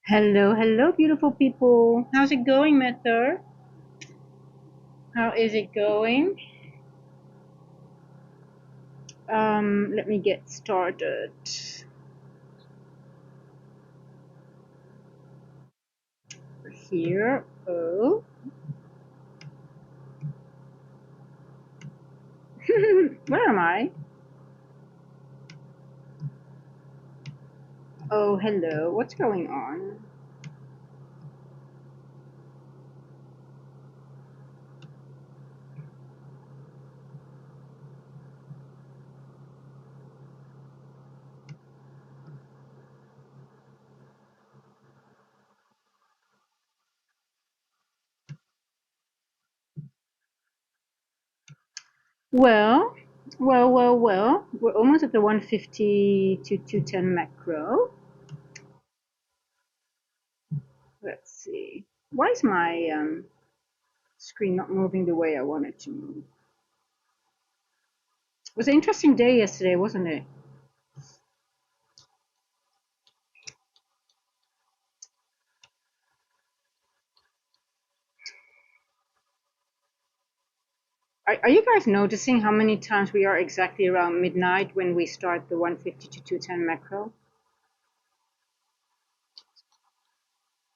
Hello, hello, beautiful people. How's it going, Method? How is it going? Let me get started. Here. Oh, where am I? Oh, hello. What's going on? Well, well. We're almost at the 150 to 210 macro. Let's see. Why is my screen not moving the way I want it to move? It was an interesting day yesterday, wasn't it? Are you guys noticing how many times we are exactly around midnight when we start the 150 to 210 macro?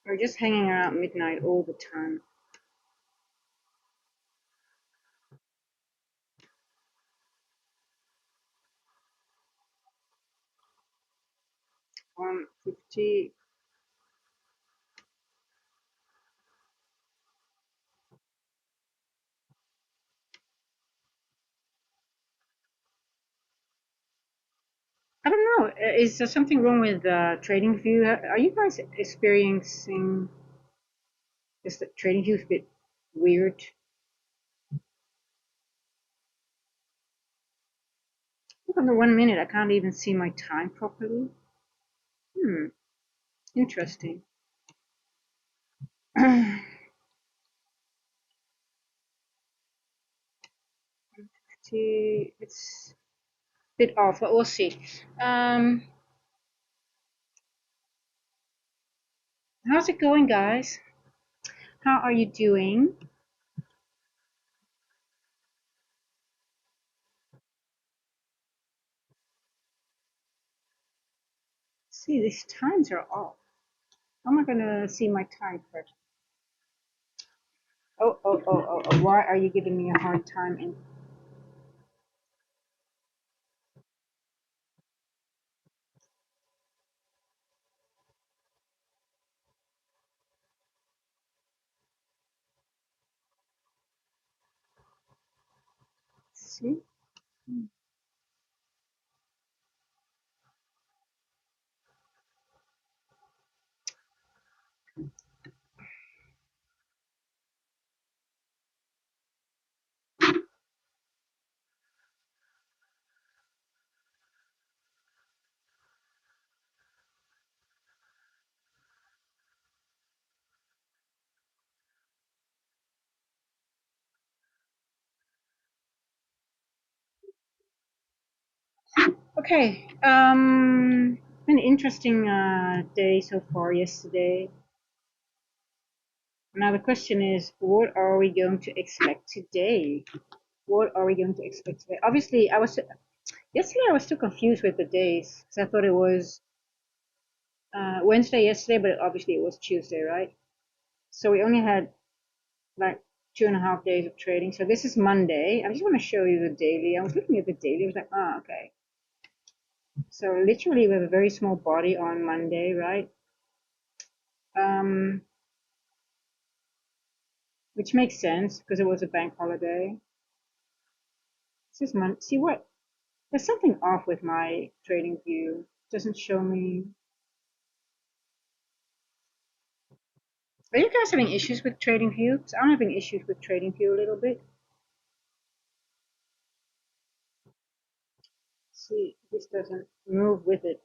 We're just hanging around midnight all the time. One fifty. I don't know. Is there something wrong with TradingView? Are you guys experiencing is the TradingView a bit weird? Look on the 1 minute, I can't even see my time properly. Hmm, interesting. It's a bit off, but we'll see. How's it going, guys? How are you doing? See, these times are off. How am I gonna see my time first? Oh. Why are you giving me a hard time? And see. Okay. Been an interesting day so far yesterday. Now the question is, what are we going to expect today? What are we going to expect today? Obviously, I was yesterday. I was too confused with the days because I thought it was Wednesday yesterday, but obviously it was Tuesday, right? So we only had like 2.5 days of trading. So this is Monday. I just want to show you the daily. I was looking at the daily. I was like, oh, okay. So literally we have a very small body on Monday, right? Um, which makes sense because it was a bank holiday. This is Monday. See what? There's something off with my trading view. It doesn't show me. Are you guys having issues with trading view? Because I'm having issues with trading view a little bit. See, this doesn't move with it.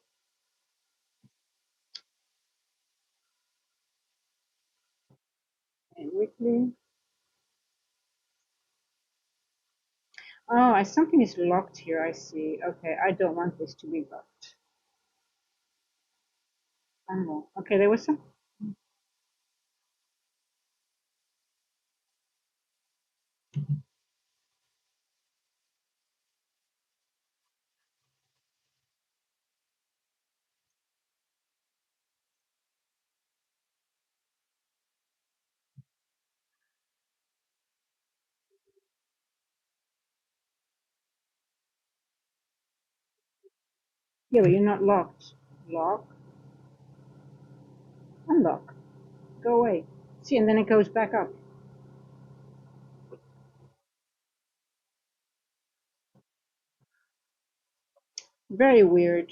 And weekly. Oh, something is locked here. I see. Okay, I don't want this to be locked. Unlock. Okay, there was some. Yeah, but you're not locked. Lock, unlock, go away. See, and then it goes back up. Very weird.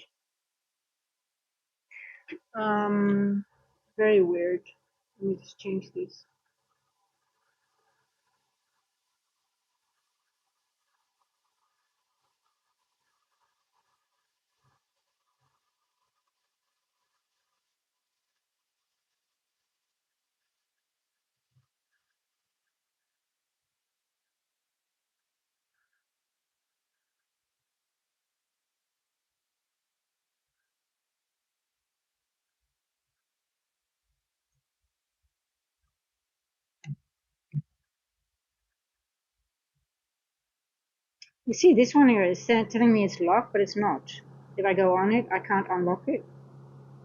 Um, very weird. Let me just change this. You see, this one here is telling me it's locked, but it's not. If I go on it, I can't unlock it.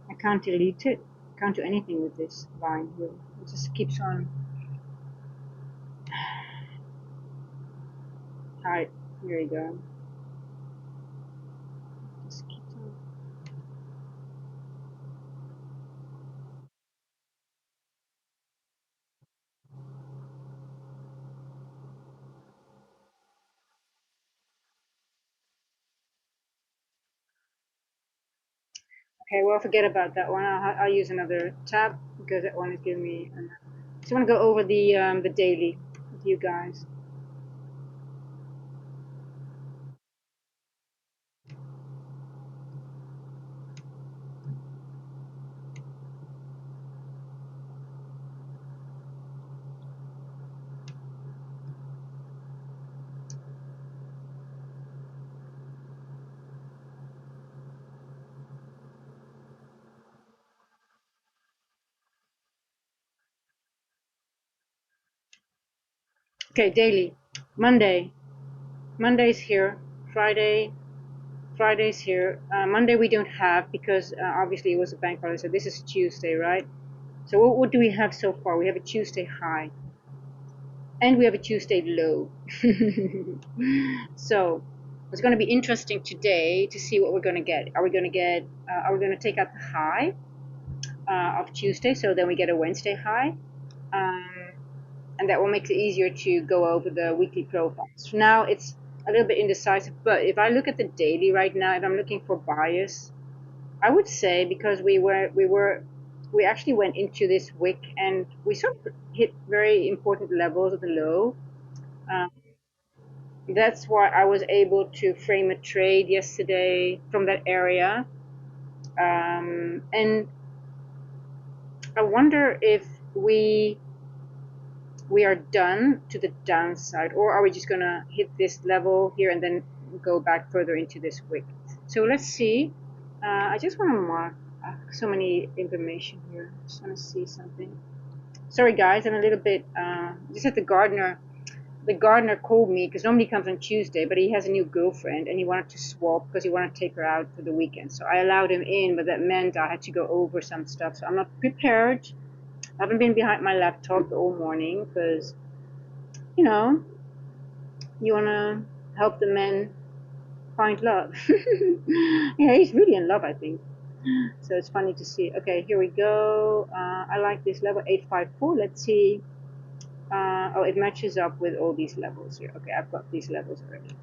I can't delete it. I can't do anything with this line here. It just keeps on. Alright, here you go. Just keeps on. Okay, well, forget about that one. I'll use another tab because that one is giving me. So I want to go over the daily with you guys. Okay, daily. Monday. Monday's here. Friday. Friday's here. Monday we don't have because obviously it was a bank holiday. So this is Tuesday, right? So what do we have so far? We have a Tuesday high, and we have a Tuesday low. So it's going to be interesting today to see what we're going to get. Are we going to get? Are we going to take out the high of Tuesday? So then we get a Wednesday high. Um, and that will make it easier to go over the weekly profiles. Now it's a little bit indecisive, but if I look at the daily right now, if I'm looking for bias, I would say because we actually went into this wick and we sort of hit very important levels at the low. Um, that's why I was able to frame a trade yesterday from that area. And I wonder if we we are done to the downside, or are we just gonna hit this level here and then go back further into this wick? So let's see. I just want to mark so many information here. Just want to see something. Sorry guys, I'm a little bit. Just at the gardener. The gardener called me because normally he comes on Tuesday, but he has a new girlfriend and he wanted to swap because he wanted to take her out for the weekend. So I allowed him in, but that meant I had to go over some stuff. So I'm not prepared. I haven't been behind my laptop all morning because you know, you want to help the men find love. Yeah, he's really in love, I think. So it's funny to see. Okay, here we go. I like this level 854. Let's see. Oh, it matches up with all these levels here. Okay, I've got these levels already.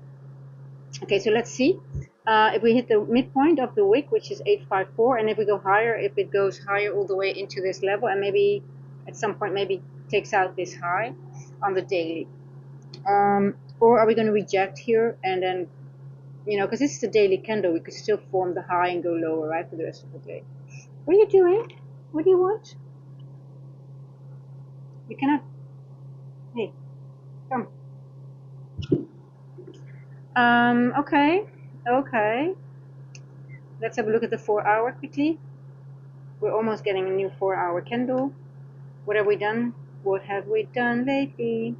Okay, so let's see. If we hit the midpoint of the wick, which is 854, and if we go higher, if it goes higher all the way into this level, and maybe at some point maybe takes out this high on the daily. Or are we going to reject here and then, because this is a daily candle, we could still form the high and go lower, right, for the rest of the day. What are you doing? What do you want? You cannot. Hey, come. Okay. Okay. Let's have a look at the 4 hour quickly. We're almost getting a new 4 hour candle. What have we done? What have we done lately?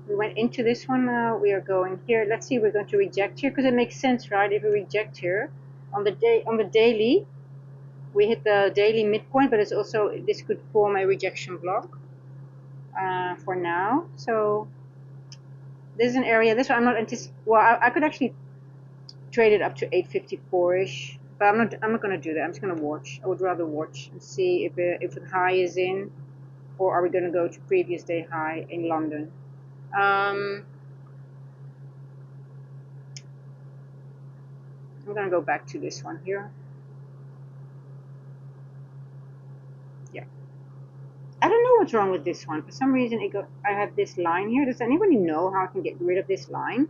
We went into this one now. We are going here. Let's see. We're going to reject here because it makes sense, right? If we reject here on the daily, we hit the daily midpoint, but it's also this could form a rejection block for now. So this is an area. This one I'm not anticipating. Well, I could actually trade it up to 854ish, But I'm not gonna do that. I'm just gonna watch. I would rather watch and see if the high is in, or are we gonna go to previous day high in London? Um, I'm gonna go back to this one here. Yeah. I don't know what's wrong with this one. For some reason, I have this line here. Does anybody know how I can get rid of this line?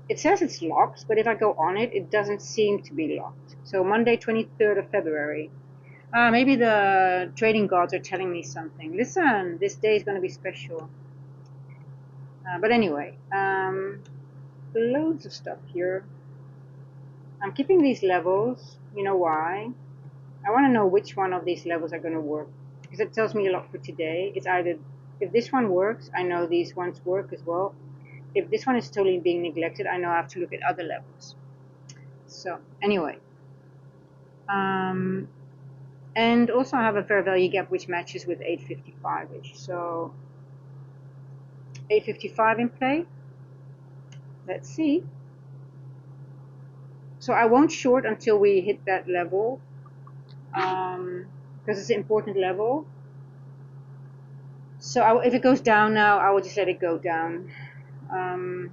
It says it's locked, but if I go on it, it doesn't seem to be locked. So Monday, 23rd of February. Maybe the trading gods are telling me something. Listen, this day is going to be special. But anyway, loads of stuff here. I'm keeping these levels. You know why? I want to know which one of these levels are going to work, because it tells me a lot for today. It's either, if this one works, I know these ones work as well. If this one is totally being neglected, I know I have to look at other levels. So anyway, um, and also I have a fair value gap which matches with 855ish. So 855 in play. Let's see. So I won't short until we hit that level, because it's an important level. So if it goes down now, I will just let it go down. Um,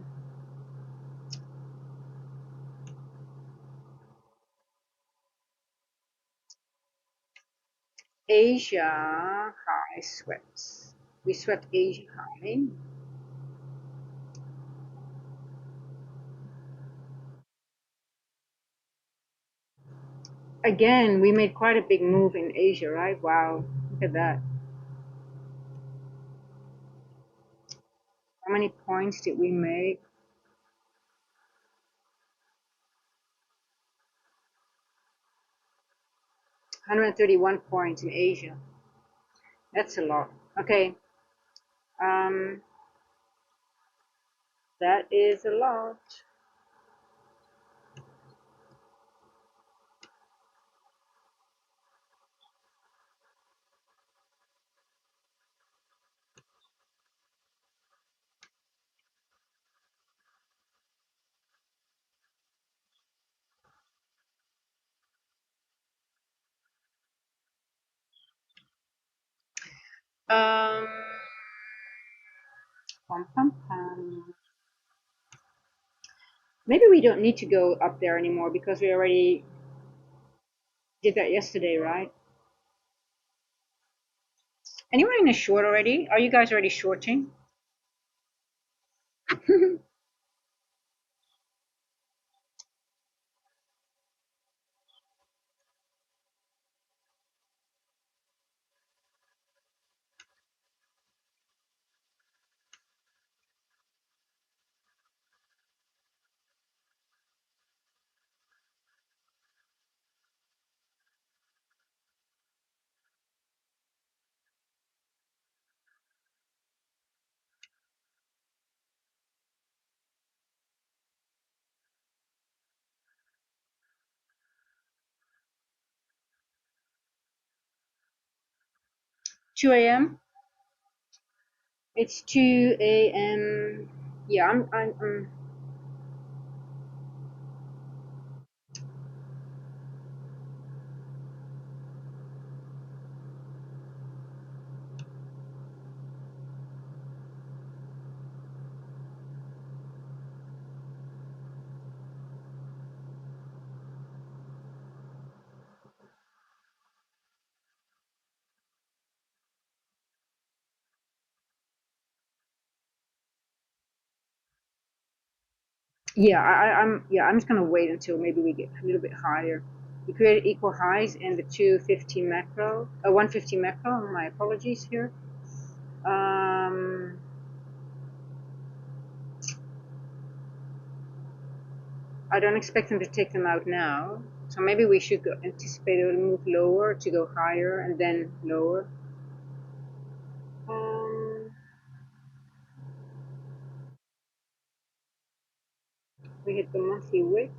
Asia high swept. We swept Asia high. Again, we made quite a big move in Asia, right? Wow, look at that. How many points did we make? 131 points in Asia. That's a lot. Okay. Um, that is a lot. Um, pum, pum, pum. Maybe we don't need to go up there anymore because we already did that yesterday, right? Anyone in a short already? Are you guys already shorting? 2 a.m. It's 2 a.m. Yeah, I'm just gonna wait until maybe we get a little bit higher. We created equal highs in the 250 macro, 150 macro. My apologies here. Um, I don't expect them to take them out now, so maybe we should anticipate it will move lower to go higher and then lower. Um, we hit the monthly wick.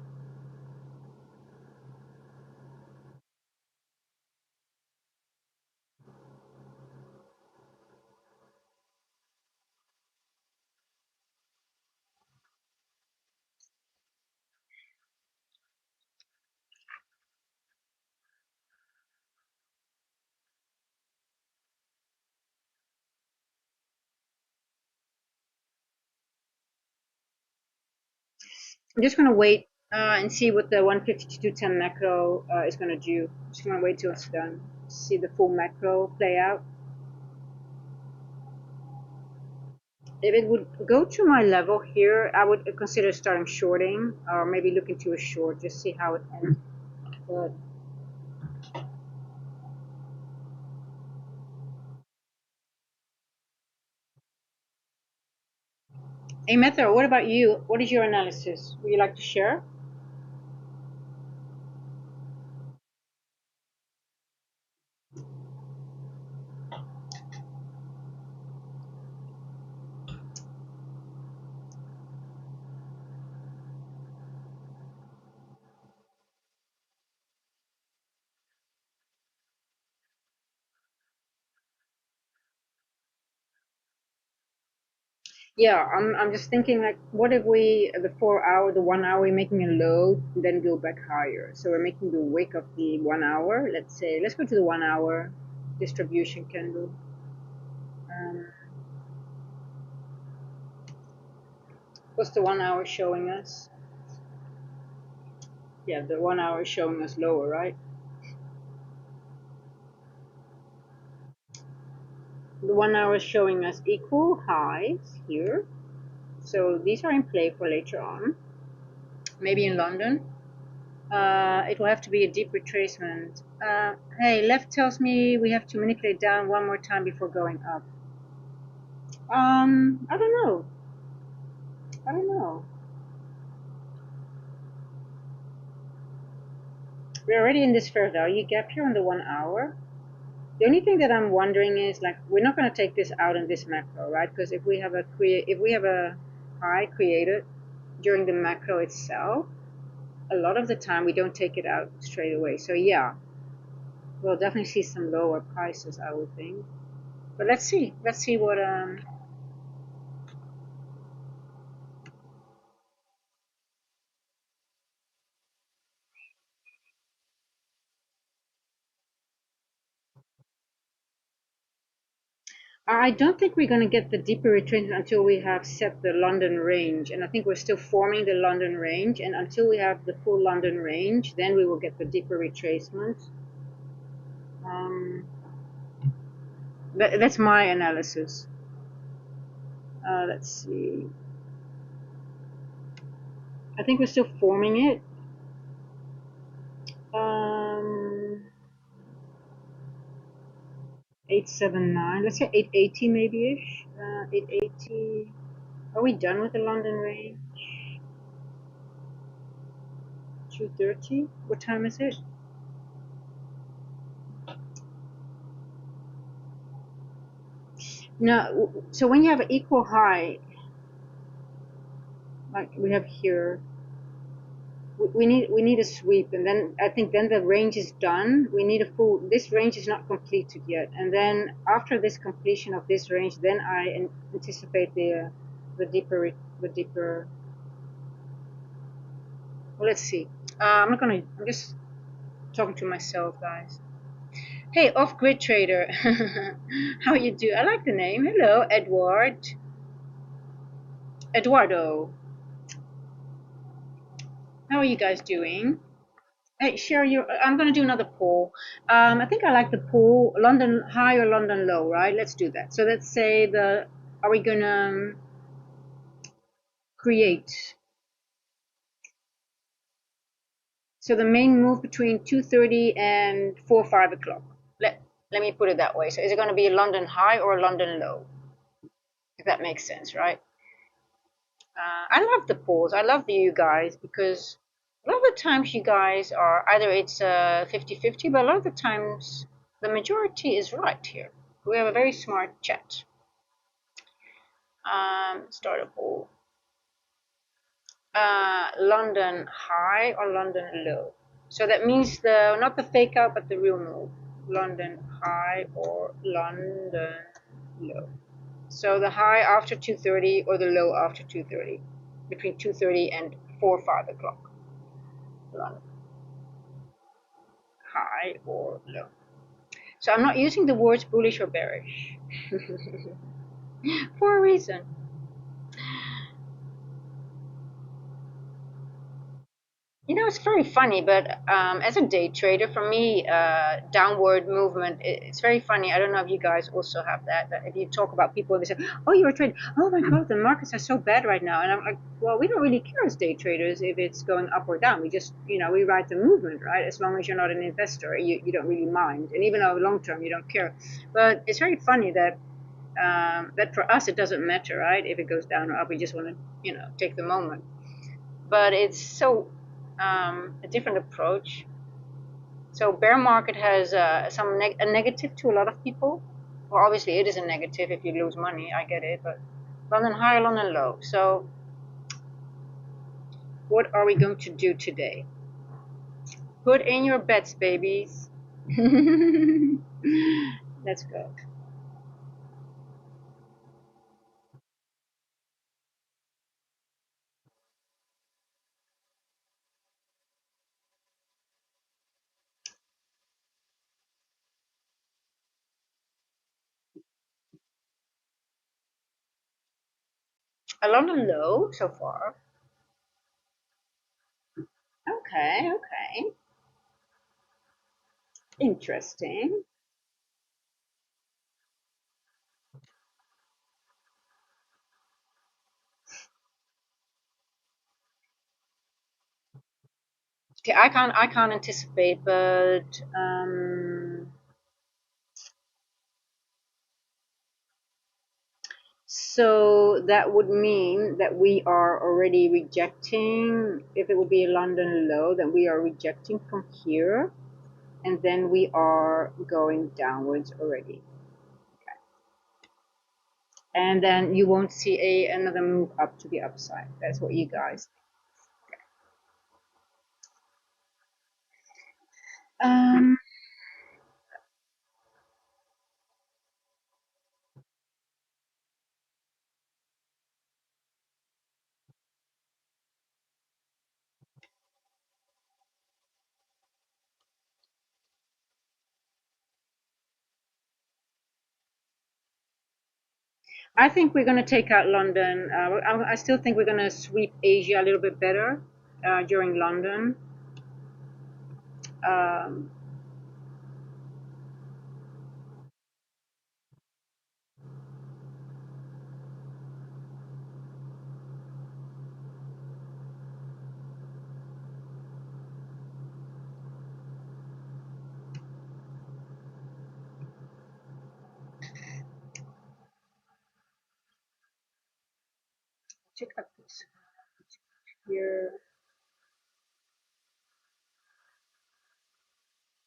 I'm just going to wait and see what the 150 to 210 macro is going to do. Just going to wait till it's done. See the full macro play out. If it would go to my level here, I would consider starting shorting or maybe looking to a short, just see how it ends. But hey, Metho, what about you? What is your analysis? Would you like to share? Yeah, I'm just thinking like, what if we the 4 hour, the 1 hour, we're making a low, then go back higher. So we're making the wick of the 1 hour. Let's say, let's go to the 1 hour distribution candle. Um, what's the 1 hour showing us? Yeah, the 1 hour is showing us lower, right? The 1 hour is showing us equal highs here. So these are in play for later on, maybe in London. It will have to be a deep retracement. Hey, left tells me we have to manipulate down one more time before going up. I don't know. I don't know. We're already in this fair value gap here on the 1 hour. The only thing that I'm wondering is like we're not going to take this out in this macro, right? Because if we have a high created during the macro itself, a lot of the time we don't take it out straight away. So yeah, we'll definitely see some lower prices, I would think. But let's see. Let's see what I don't think we're going to get the deeper retracement until we have set the London range. And I think we're still forming the London range. And until we have the full London range, then we will get the deeper retracement. Um, that's my analysis. Let's see. I think we're still forming it. Um, 879. Let's say 880 maybe ish. 880. Are we done with the London range? 2:30. What time is it? No. So when you have an equal high, like we have here, we need a sweep, and then I think then the range is done. We need a full. This range is not completed yet, and then after this completion of this range, then I anticipate the deeper the deeper. Well, let's see. I'm not gonna. I'm just talking to myself, guys. Hey, off-grid trader, how you do? I like the name. Hello, Eduardo. How are you guys doing? Hey, share your. I'm gonna do another poll. I think I like the poll. London high or London low, right? Let's do that. So let's say the. Are we gonna create? So the main move between 2:30 and 4 or 5 o'clock. Let me put it that way. So is it gonna be a London high or a London low? If that makes sense, right? I love the polls. I love you guys because a lot of the times you guys are either it's 50-50, but a lot of the times the majority is right here. We have a very smart chat. Start a poll. London high or London low? So that means the not the fake out but the real move. London high or London low. So the high after 2:30 or the low after 2:30, between 2:30 and 4 or 5 o'clock. London high or low. So I'm not using the words bullish or bearish for a reason. It's very funny, but as a day trader, for me, downward movement, it's very funny. I don't know if you guys also have that. That if you talk about people and they say, "Oh, you're a trader. Oh my God, the markets are so bad right now." And I'm like, "Well, we don't really care as day traders if it's going up or down. We just, we ride the movement, right? As long as you're not an investor, you don't really mind. And even though long term, you don't care. But it's very funny that that for us, it doesn't matter, right? If it goes down or up, we just want to, take the moment. But it's so a different approach. So bear market has a negative to a lot of people. Well, obviously it is a negative if you lose money. I get it, but London high, London low. So what are we going to do today? Put in your bets, babies. Let's go. A London low so far. Okay, okay. Interesting. Okay, I can't anticipate, but so that would mean that we are already rejecting, if it would be a London low, then we are rejecting from here, and then we are going downwards already. Okay. And then you won't see another move up to the upside. That's what you guys. Um, I think we're going to take out London. I still think we're going to sweep Asia a little bit better during London. Um, check out this here.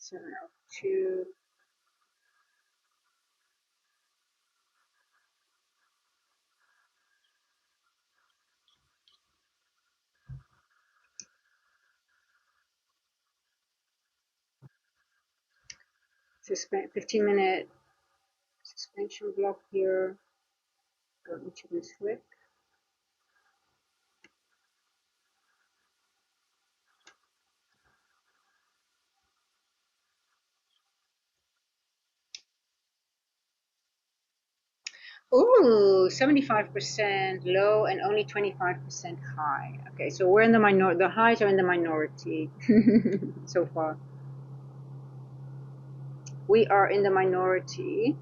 702. Suspend 15-minute suspension block here. Go into this wick. Ooh, 75% low and only 25% high. Okay, so we're in the minority. The highs are in the minority so far. We are in the minority.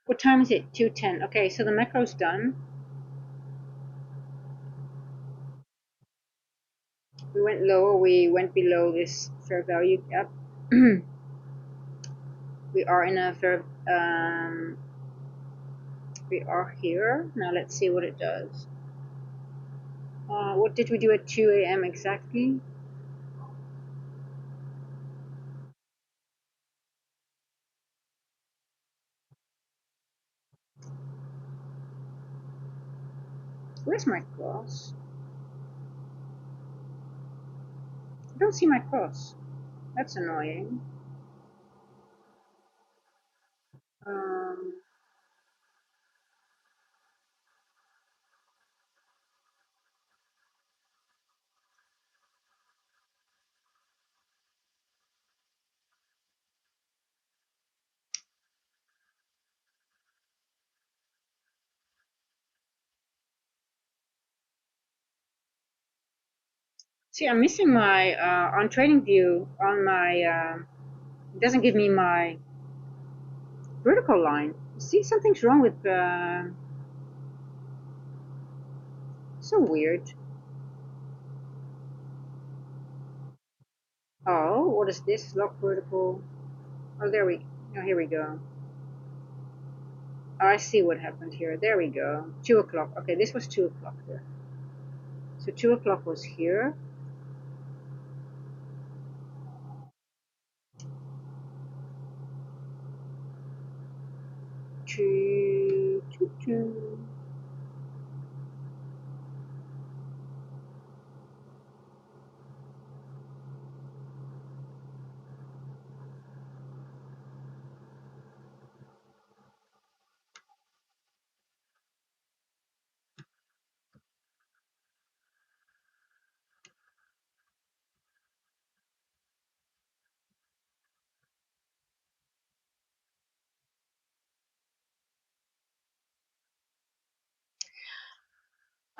What time is it? 2:10. Okay, so the macro's done. We went lower. We went below this fair value gap. We are in a fair. We are here now. Let's see what it does. What did we do at 2 a.m. exactly? Where's my cross? I don't see my cross. That's annoying. Um, See, I'm missing my on Trading View on my. It doesn't give me my vertical line. See, something's wrong with. So weird. Oh, what is this? Lock vertical. Oh, there we. Oh, here we go. Oh, I see what happened here. There we go. 2 o'clock. Okay, this was 2 o'clock there. So 2 o'clock was here. Two, two, two.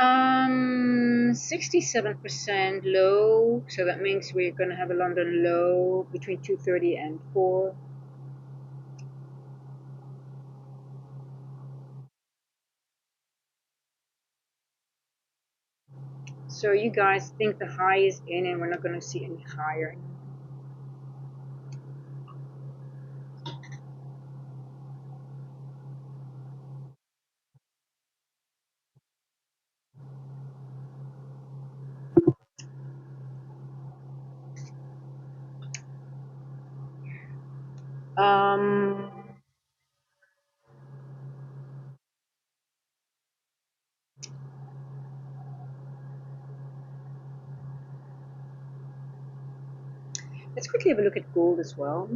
Um, 67% low, so that means we're gonna have a London low between 2:30 and 4. So you guys think the high is in and we're not gonna see any higher. Um, let's quickly have a look at gold as well.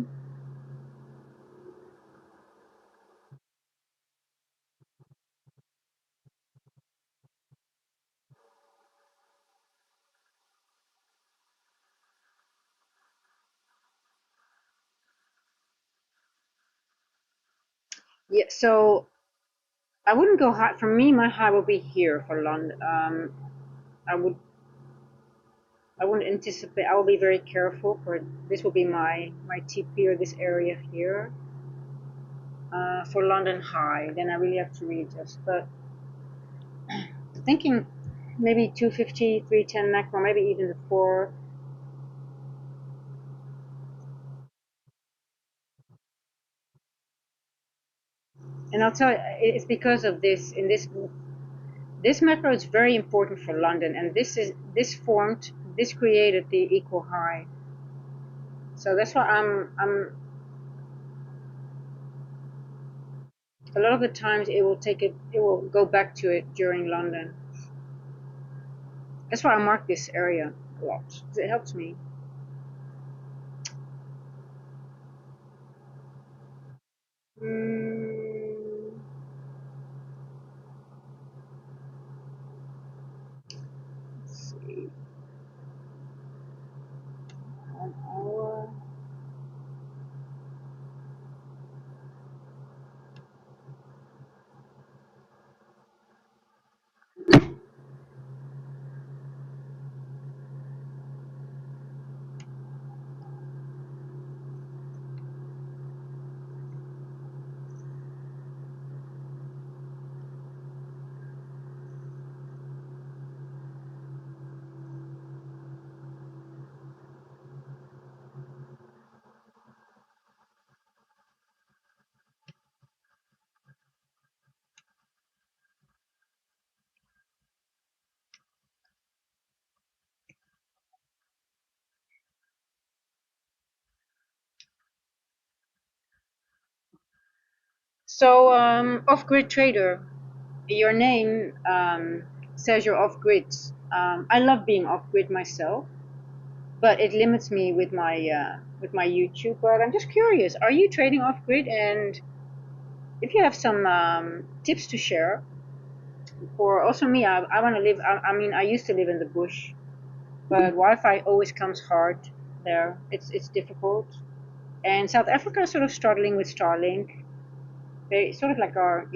Yeah, so I wouldn't go high. For me, my high will be here for London. I would I wouldn't anticipate. I will be very careful for this. Will be my TP or this area here for London high. Then I really have to readjust. But thinking maybe 250, 310 macro, maybe even the 4. And I'll tell you, it's because of this. In this macro is very important for London, and this created the equal high. So that's why I'm a lot of the times it will go back to it during London. That's why I mark this area a lot because it helps me. Mm, let's see, 1 hour. So, off-grid trader, your name says you're off-grid. I love being off-grid myself, but it limits me with my YouTube. But I'm just curious: are you trading off-grid? And if you have some tips to share for also me, I want to live. I mean, I used to live in the bush, but Wi-Fi always comes hard there. It's difficult, and South Africa is sort of struggling with Starlink. They sort of like are,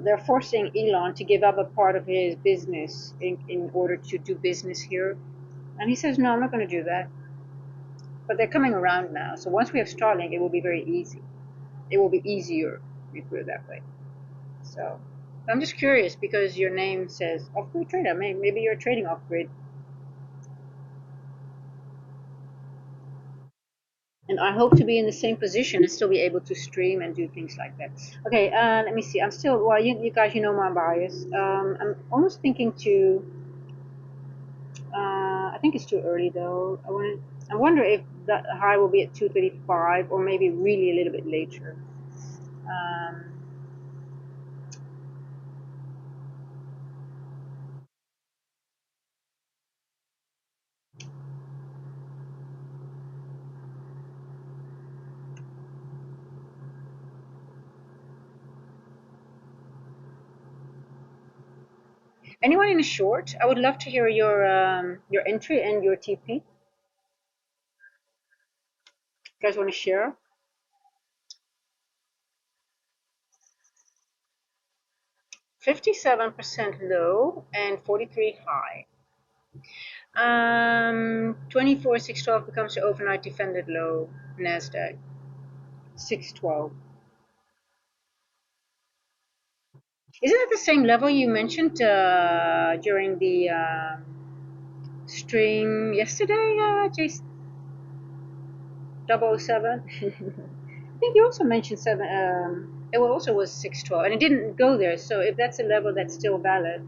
they're forcing Elon to give up a part of his business in order to do business here. And he says, no, I'm not going to do that. But they're coming around now. So once we have Starlink, it will be very easy. It will be easier, if we put it that way. So I'm just curious because your name says off-grid trader. Maybe you're trading off-grid. And I hope to be in the same position and still be able to stream and do things like that. Okay, let me see. I'm still, well, you guys, you know my bias. I'm almost thinking to, I think it's too early though. I wonder if that high will be at 235 or maybe really a little bit later. Um, Anyone in a short? I would love to hear your entry and your TP. You guys want to share? 57% low and 43 high. 24,612 becomes the overnight defended low. Nasdaq 612. Isn't it the same level you mentioned during the stream yesterday, Jason? 007? I think you also mentioned seven. It also was 612, and it didn't go there. So if that's a level that's still valid,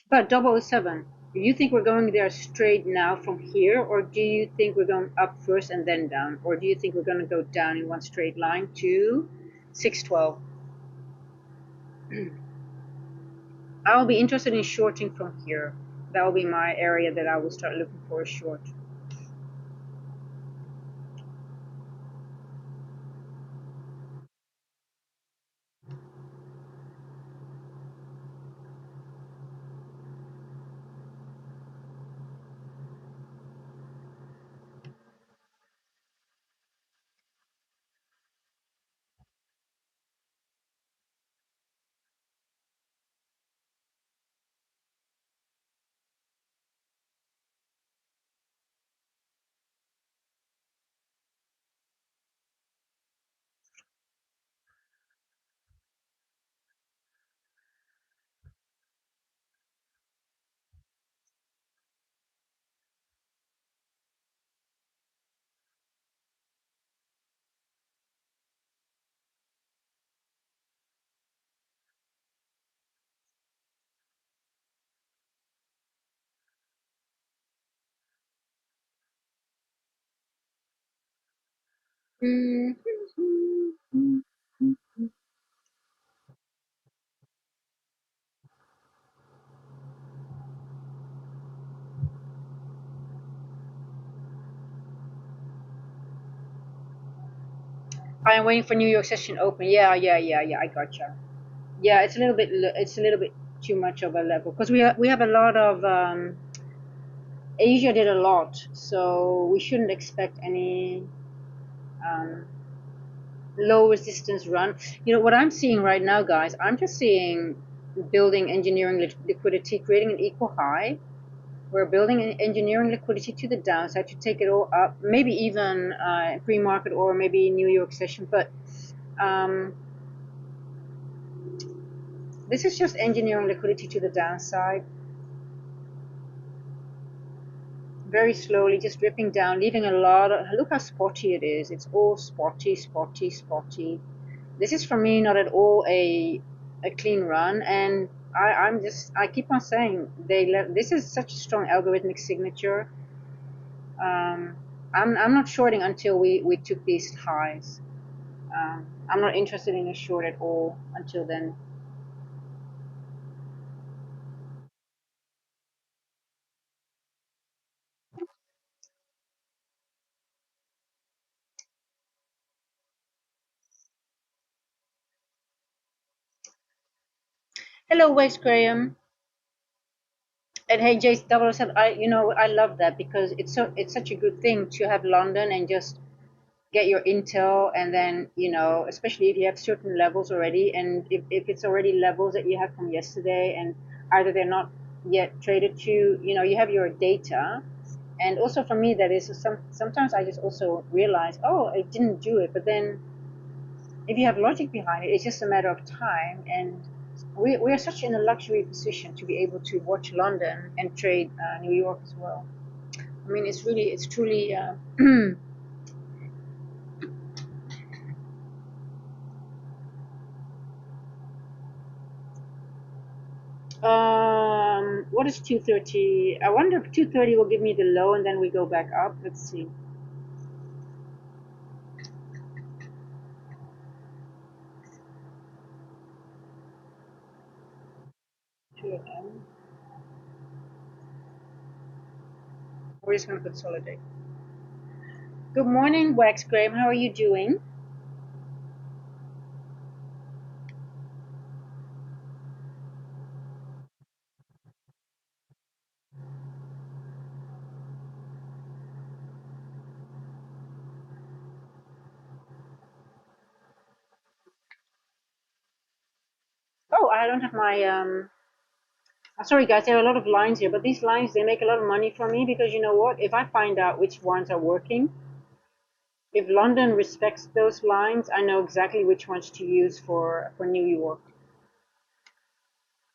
but 007. Do you think we're going there straight now from here, or do you think we're going up first and then down, or do you think we're going to go down in one straight line to 612? I'll be interested in shorting from here. That will be my area that I will start looking for a short. I am waiting for New York session open. Yeah, yeah, yeah, yeah. I gotcha. Yeah, it's a little bit too much of a level because we have a lot of Asia did a lot, so we shouldn't expect any um, low resistance run. You know what I'm seeing right now, guys? I'm just seeing building engineering liquidity, creating an equal high. We're building engineering liquidity to the downside to take it all up, maybe even pre-market or maybe New York session. But um, This is just engineering liquidity to the downside, very slowly, just dripping down, leaving a lot of, look how spotty it is. It's all spotty, spotty, spotty. This is for me not at all a clean run, and I keep on saying this is such a strong algorithmic signature. Um, I'm not shorting until we took these highs. I'm not interested in a short at all until then. Hello, Wes Graham. And hey, Jace Double said, I love that because it's such a good thing to have London and just get your intel, and then especially if you have certain levels already, and if it's already levels that you have from yesterday, and either they're not yet traded to, you have your data. And also for me, that is sometimes I just also realize, oh, I didn't do it, but then if you have logic behind it, it's just a matter of time. And we are such in a luxury position to be able to watch London and trade New York as well. I mean, it's truly. What is 230? I wonder if 230 will give me the low and then we go back up. Let's see. 2M. We're just going to consolidate. Good morning, Wax Graham. How are you doing? Oh, I don't have my sorry guys, there are a lot of lines here, but these lines, they make a lot of money for me because you know what? If I find out which ones are working, if London respects those lines, I know exactly which ones to use for New York.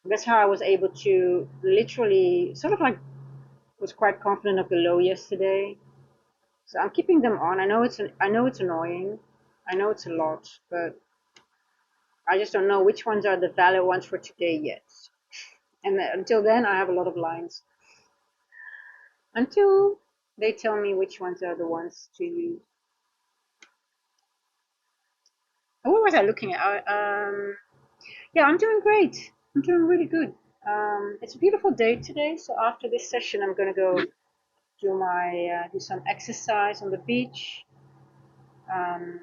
That's how I was able to literally sort of like was quite confident of the low yesterday. So I'm keeping them on. I know it's annoying. I know it's a lot, but I just don't know which ones are the valid ones for today yet. And until then, I have a lot of lines. Until they tell me which ones are the ones to use. What was I looking at? Yeah, I'm doing great. I'm doing really good. It's a beautiful day today, so after this session, I'm gonna go do some exercise on the beach. Um,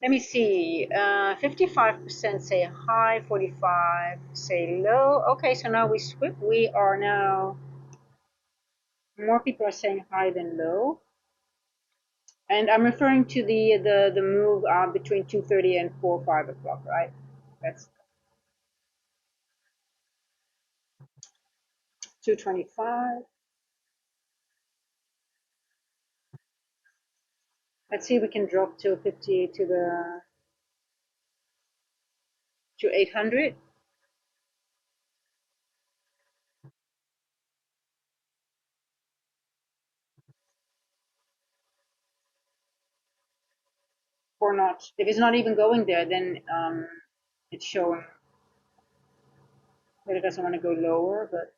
Let me see. 55% say high, 45 say low. Okay, so now we swip. We are now more people are saying high than low. And I'm referring to the move between 2:30 and 4 or 5 o'clock, right? That's 225. Let's see if we can drop to 50 to 800 or not. If it's not even going there, then it's showing that it doesn't want to go lower. But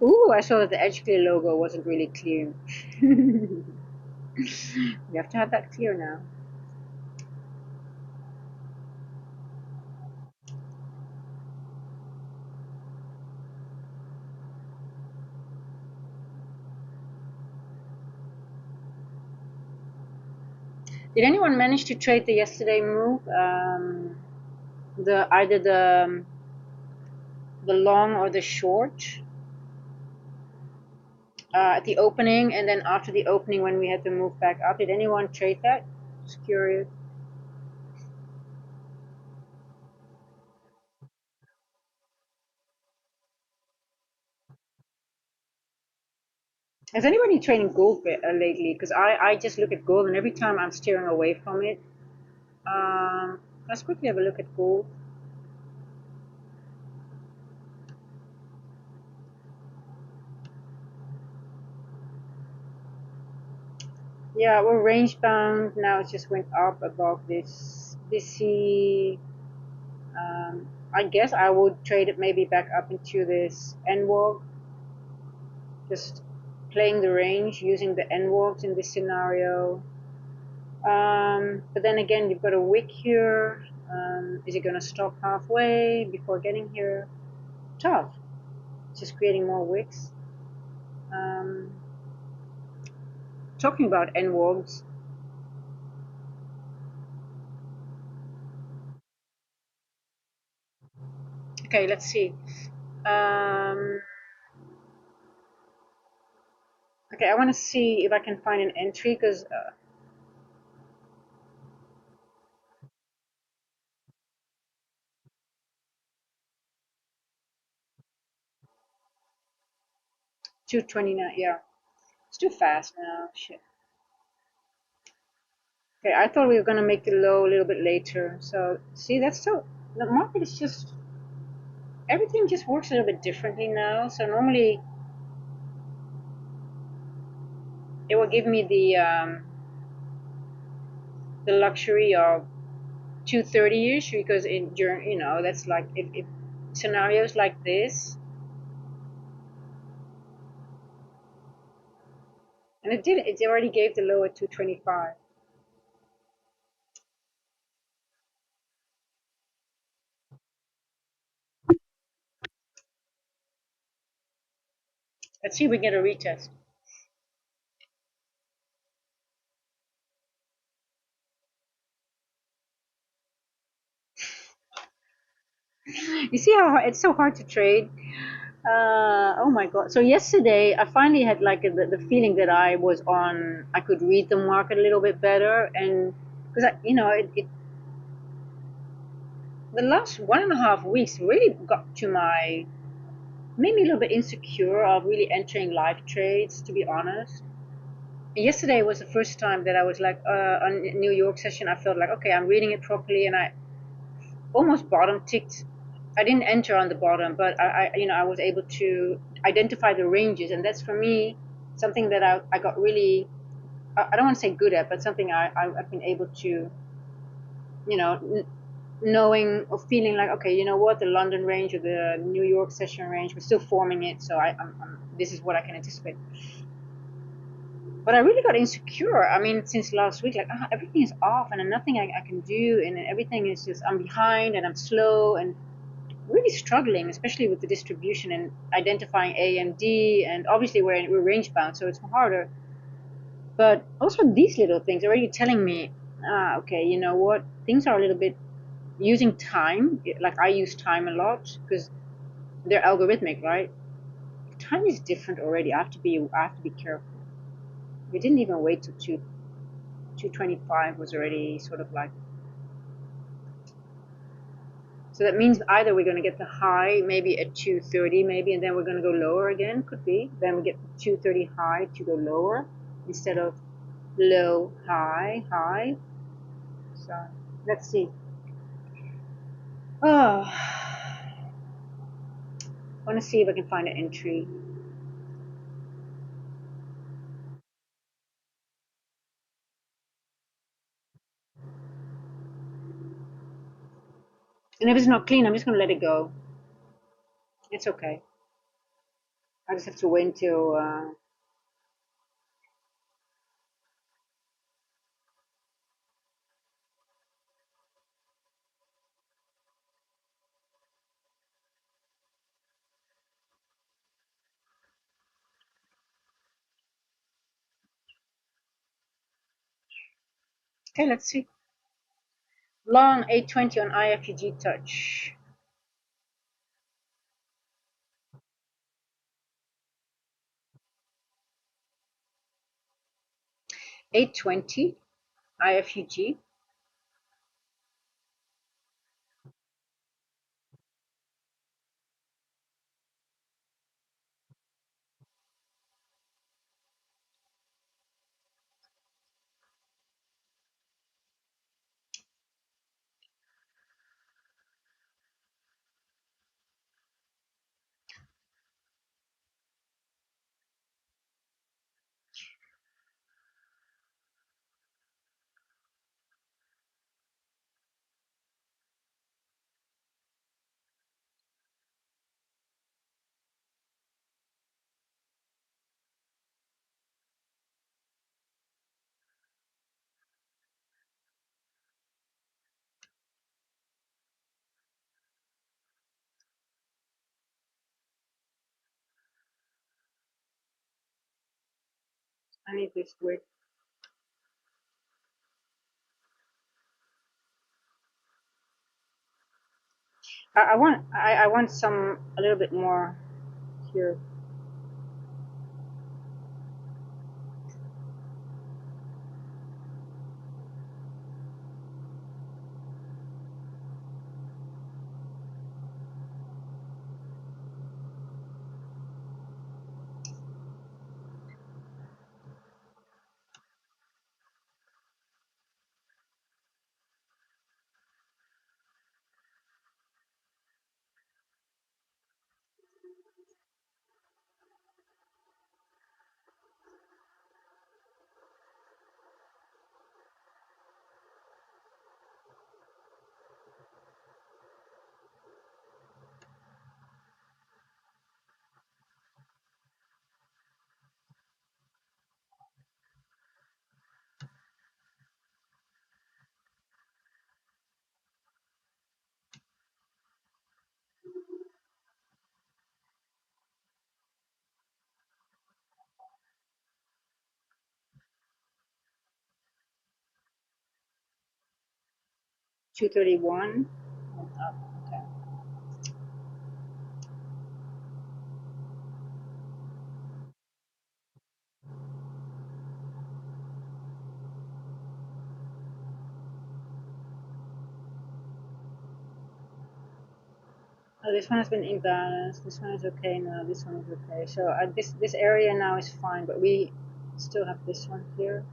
Ooh, I saw that the edge clear logo wasn't really clear. We have to have that clear now. Did anyone manage to trade the yesterday move? The either the long or the short at the opening, and then after the opening when we had to move back up. Did anyone trade that? Just curious. Has anybody trading gold lately? Because I just look at gold and every time I'm steering away from it. Let's quickly have a look at gold. Yeah, we're range bound now. It just went up above this BC. I guess I would trade it maybe back up into this NWOG, just playing the range using the NWOGs in this scenario. But then again, you've got a wick here. Is it going to stop halfway before getting here? Tough. Just creating more wicks. Um, Talking about NWOGs, okay, let's see. Um, okay, I want to see if I can find an entry because 229, yeah, it's too fast now. Shit. Okay, I thought we were gonna make the low a little bit later. So see, that's so the market is just everything just works a little bit differently now. So normally it will give me the luxury of 230-ish because in during that's like if scenarios like this, and it already gave the low at 225. Let's see if we get a retest. You see how it's so hard to trade. Oh my god! So yesterday I finally had like the feeling that I was on. I could read the market a little bit better, and because the last 1.5 weeks really got to my made me a little bit insecure of really entering live trades. To be honest, yesterday was the first time that I was like on New York session. I felt like okay, I'm reading it properly, and I almost bottom ticked. I didn't enter on the bottom, but I was able to identify the ranges, and that's for me something that I got really, I don't want to say good at, but something I've been able to, you know, knowing or feeling like, okay, you know what, the London range or the New York session range, we're still forming it, so this is what I can anticipate. But I really got insecure. I mean, since last week, like everything is off, and nothing I can do, and everything is just I'm behind and I'm slow and really struggling, especially with the distribution and identifying AMD. And obviously, we're range bound, so it's harder. But also, these little things are already telling me, okay, you know what? Things are a little bit using time. Like I use time a lot because they're algorithmic, right? Time is different already. I have to be careful. We didn't even wait till 225 was already sort of like. So that means either we're going to get the high maybe at 230 maybe, and then we're going to go lower again, could be. Then we get the 230 high to go lower instead of low, high, high. So let's see. Oh, I want to see if I can find an entry. And if it's not clean, I'm just going to let it go. It's okay. I just have to wait until. Okay, let's see. Long 820 on IFUG touch. 820 IFUG. I need this wick. I want some a little bit more here. Two 31. Okay. Oh, this one has been imbalanced. This one is okay now. This one is okay. So this area now is fine, but we still have this one here.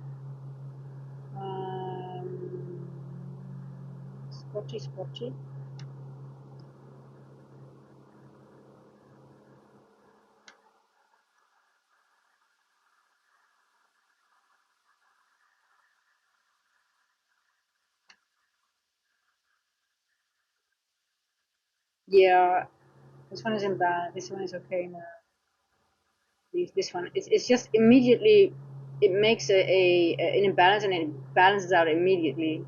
Um, spotty. Yeah, this one is imbalanced. This one is okay now. This one, it's just immediately, it makes an imbalance and it balances out immediately.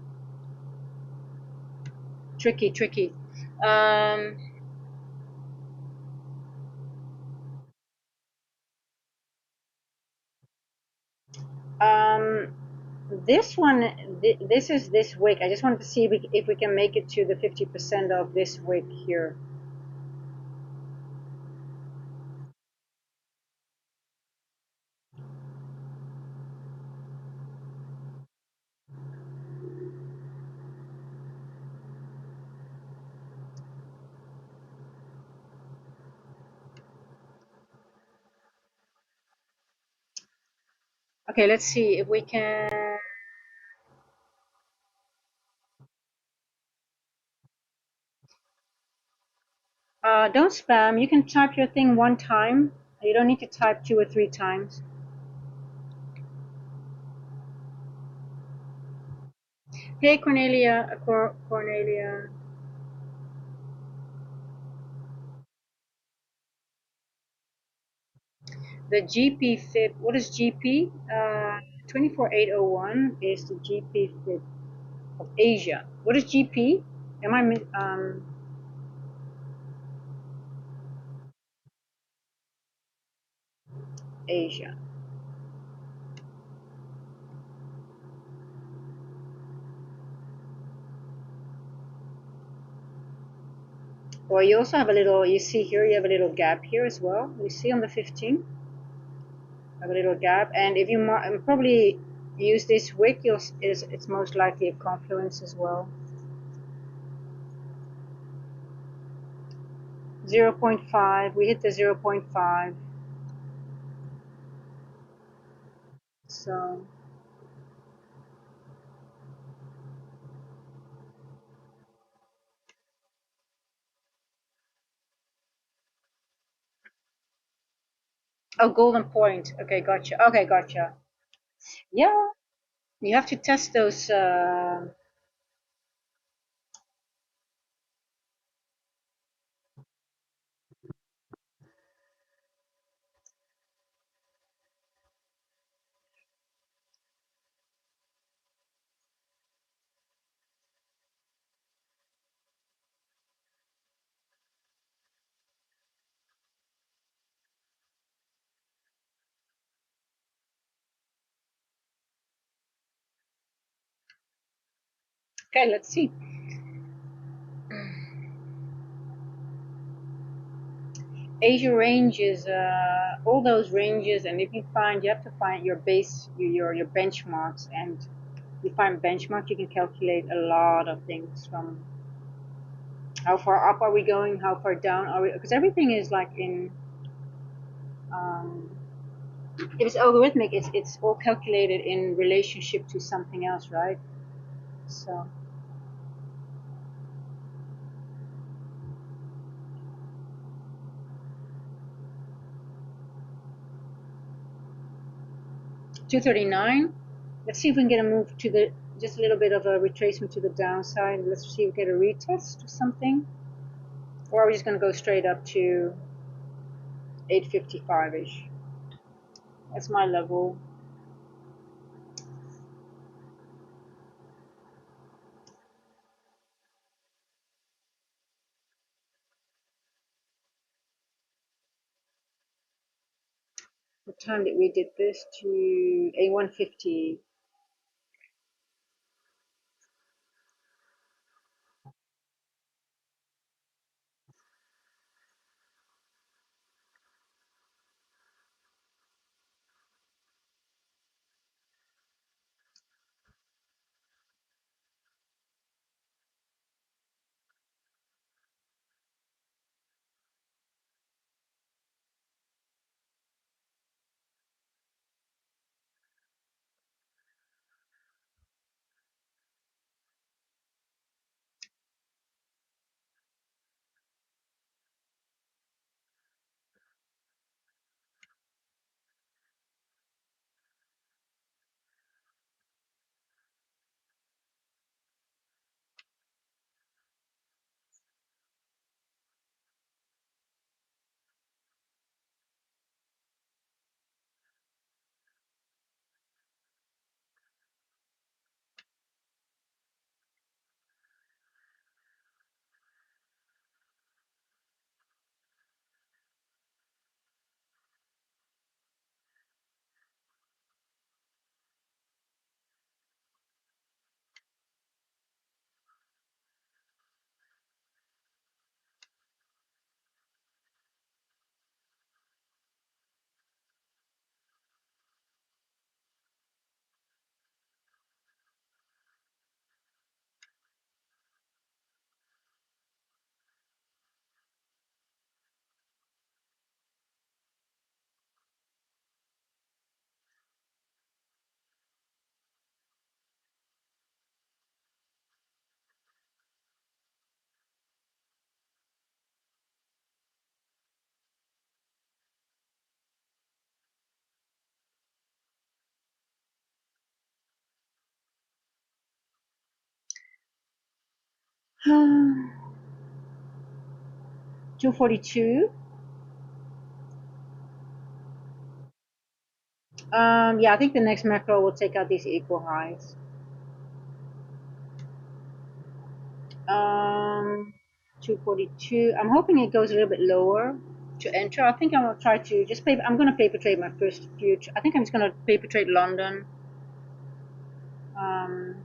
Tricky. Um, um, this one, this is this wick. I just wanted to see if we can make it to the 50% of this wick here. Okay, let's see if we can. Don't spam. You can type your thing one time. You don't need to type 2 or 3 times. Hey, Cornelia. Cornelia. The GP FIB, what is GP? 24801 is the GP FIB of Asia. What is GP? Am I Asia? Well, you also have a little, you see here, you have a little gap here as well. You see on the 15, have a little gap. And if you probably use this wick, it's most likely a confluence as well. 0.5, we hit the 0.5. So, oh, golden point. Okay, gotcha. Okay, gotcha. Yeah, you have to test those. Okay, let's see. Asia ranges, all those ranges, and if you find, you have to find your base, your benchmarks, and you find benchmark, you can calculate a lot of things from how far up are we going, how far down are we, because everything is like in, um, if it's algorithmic, it's all calculated in relationship to something else, right? So 239. Let's see if we can get a move to the, just a little bit of a retracement to the downside. Let's see if we get a retest or something. Or are we just going to go straight up to 855-ish? That's my level. What time did we did this to A150? Hmm. 242. Yeah, I think the next macro will take out these equal highs. 242. I'm hoping it goes a little bit lower to enter. I think I'm gonna try to just paper. I'm gonna paper trade my first future. I think I'm just gonna paper trade London. Um,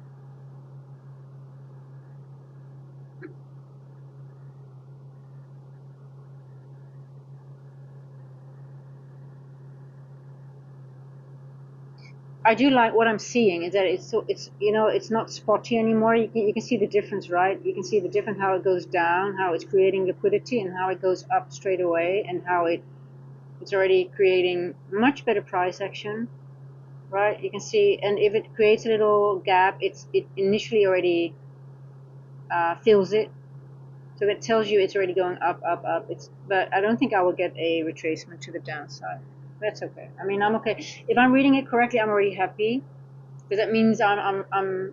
I do like what I'm seeing is that it's it's not spotty anymore. You can see the difference, right? You can see the difference how it goes down, how it's creating liquidity, and how it goes up straight away, and how it's already creating much better price action, right? You can see, and if it creates a little gap, it initially already fills it, so it tells you it's already going up, up, up. But I don't think I will get a retracement to the downside. That's okay. I mean, I'm okay if I'm reading it correctly. I'm already happy because that means I'm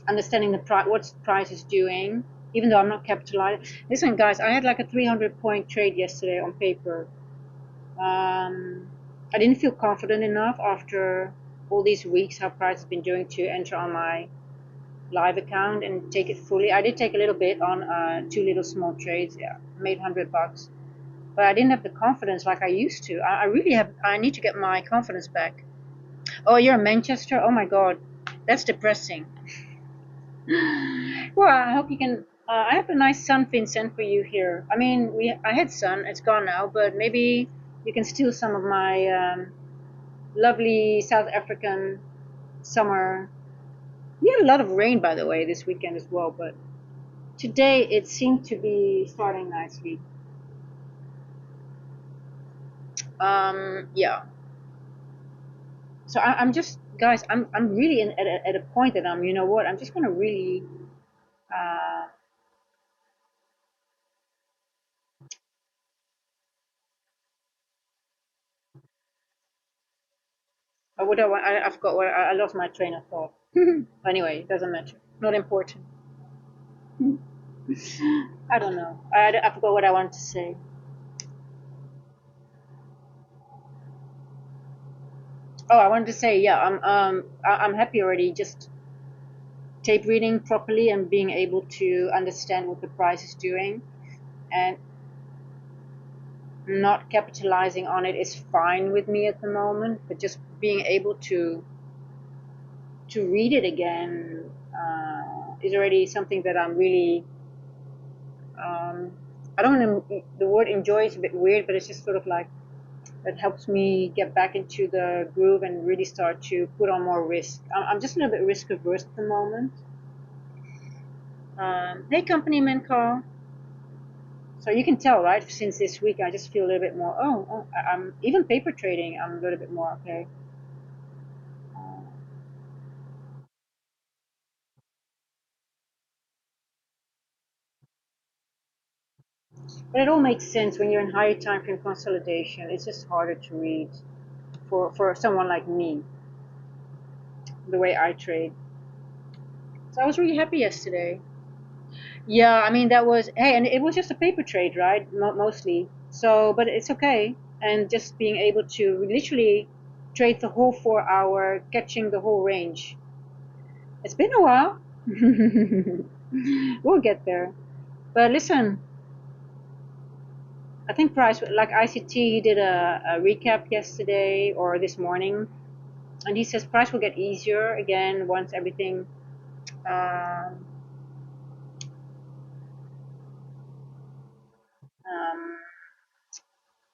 understanding the price, what the price is doing, even though I'm not capitalized. Listen, guys, I had like a 300-point trade yesterday on paper. I didn't feel confident enough after all these weeks how price has been doing to enter on my live account and take it fully. I did take a little bit on two little small trades. Yeah, made $100, but I didn't have the confidence like I used to. I really have. I need to get my confidence back. Oh, you're in Manchester. Oh my God, that's depressing. Well, I hope you can. I have a nice sun Vincent for you here. I mean, I had sun. It's gone now, but maybe you can steal some of my lovely South African summer. We had a lot of rain, by the way, this weekend as well, but today it seemed to be starting nicely. Yeah. So I'm just, guys, I'm really at a point that I'm, you know what, I'm just gonna really, uh, what I want, I forgot what, I lost my train of thought. Anyway, it doesn't matter. Not important. I don't know. I forgot what I wanted to say. Oh, I wanted to say, yeah, I'm happy already. Just tape reading properly and being able to understand what the price is doing, and not capitalizing on it is fine with me at the moment. But just being able to read it again is already something that I'm really. Um, I don't know. The word enjoy is a bit weird, but it's just sort of like that helps me get back into the groove and really start to put on more risk. I'm just a little bit risk averse at the moment. Hey, company man call. So you can tell, right? Since this week, I just feel a little bit more. I'm even paper trading. I'm a little bit more okay. Uh, but it all makes sense when you're in higher time frame consolidation. It's just harder to read for someone like me, the way I trade. So I was really happy yesterday. Yeah, I mean that was hey, and it was just a paper trade, right? Mostly. So, but it's okay, and just being able to literally trade the whole 4 hour, catching the whole range. It's been a while. We'll get there. But listen, I think price like ICT, he did a recap yesterday or this morning, and he says price will get easier again once everything. Um, um,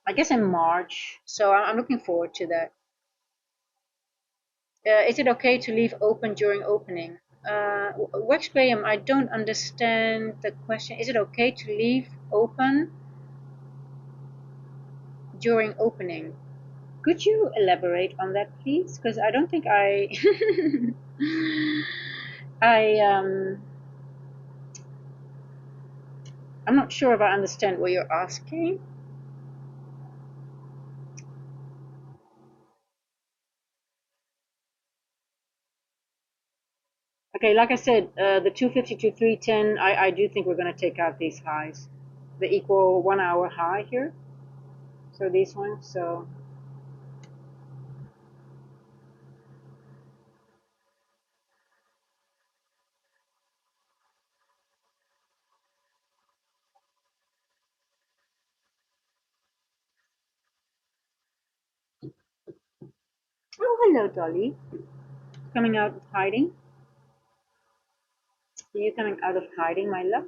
I guess in March. So I'm looking forward to that. Is it okay to leave open during opening? Wax Graham, I don't understand the question. Is it okay to leave open during opening? Could you elaborate on that, please? Because I don't think I, I I'm not sure if I understand what you're asking. Okay, like I said, the 250 to 310, I do think we're going to take out these highs, the equal 1 hour high here. So these ones. So Oh, hello, Dolly. Coming out of hiding? Are you coming out of hiding, my love?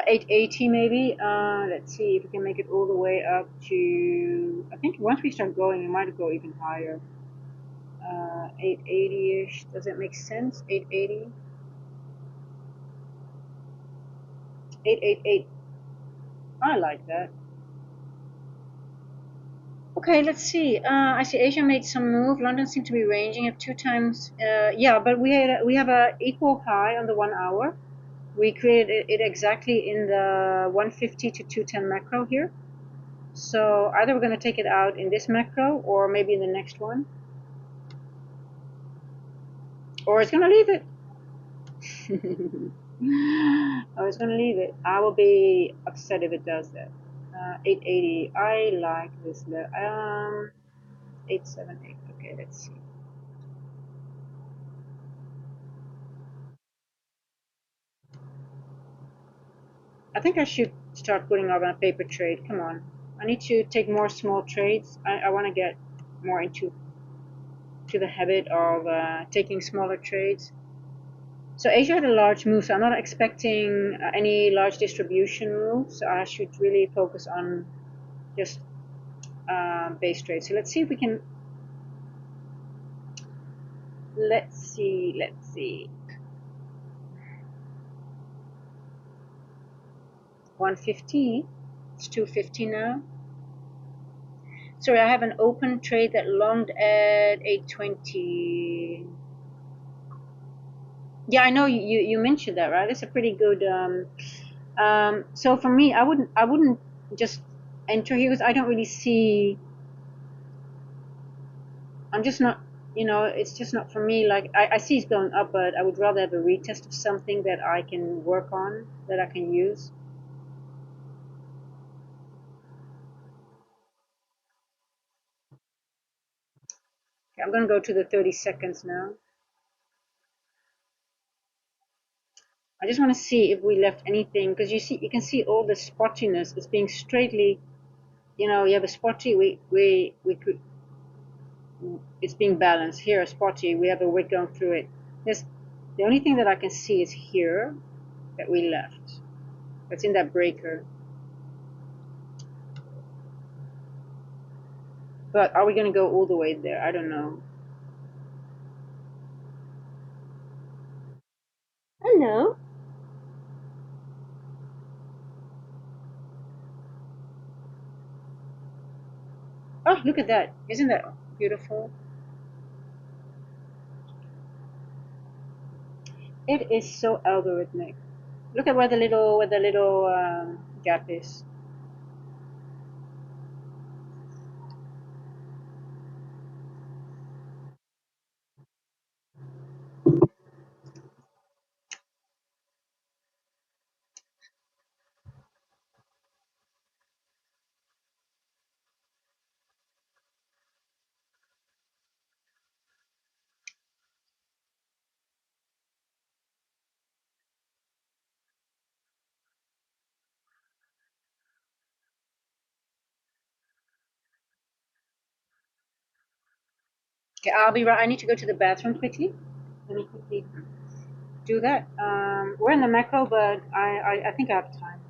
880 maybe. Let's see if we can make it all the way up to. I think once we start going, we might go even higher. 880-ish. Does that make sense? 880. 888. I like that. Okay, let's see. I see Asia made some move. London seemed to be ranging up 2 times. Yeah, but we have a equal high on the 1 hour. We created it exactly in the 150 to 210 macro here. So either we're going to take it out in this macro or maybe in the next one, or it's going to leave it. Oh, it's going to leave it. I will be upset if it does that. 880. I like this. 878. Okay, let's see. I think I should start putting up on a paper trade. Come on. I need to take more small trades. I want to get more into the habit of taking smaller trades. So Asia had a large move, so I'm not expecting any large distribution move. So I should really focus on just base trade. So let's see if we can. Let's see. Let's see. 150. It's 250 now. Sorry, I have an open trade that longed at 820. Yeah, I know you mentioned that, right? It's a pretty good. So for me, I wouldn't just enter here because I don't really see. I'm just not, it's just not for me. Like I see it's going up, but I would rather have a retest of something that I can work on, that I can use. Okay, I'm gonna go to the 30 seconds now. I just want to see if we left anything because you can see all the spottiness. It's being straightly, you have a spotty. We could. It's being balanced here. A spotty. We have a wick going through it. There's the only thing that I can see is here that we left. That's in that breaker. But are we going to go all the way there? I don't know. Hello. Oh, look at that. Isn't that beautiful? It is so algorithmic. Look at where the little gap is. Okay, I'll be right. I need to go to the bathroom quickly. Let me quickly do that. We're in the macro, but I think I have time.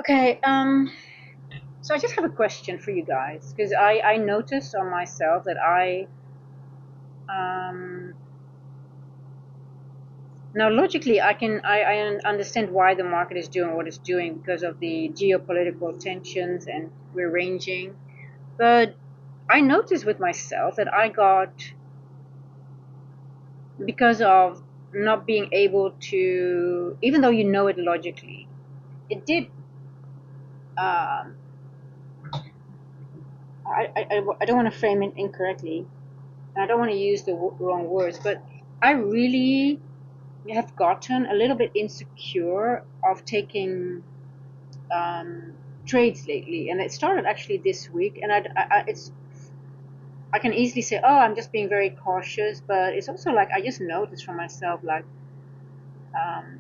Okay, so I just have a question for you guys because I noticed on myself that um, now logically I understand why the market is doing what it's doing because of the geopolitical tensions and we're ranging, but I noticed with myself that I got because of not being able to, even though you know it logically, it did. Um, I don't want to frame it incorrectly, and I don't want to use the wrong words, but I really have gotten a little bit insecure of taking um, trades lately, and it started actually this week. And I can easily say, oh, I'm just being very cautious, but it's also like I just noticed for myself, like um,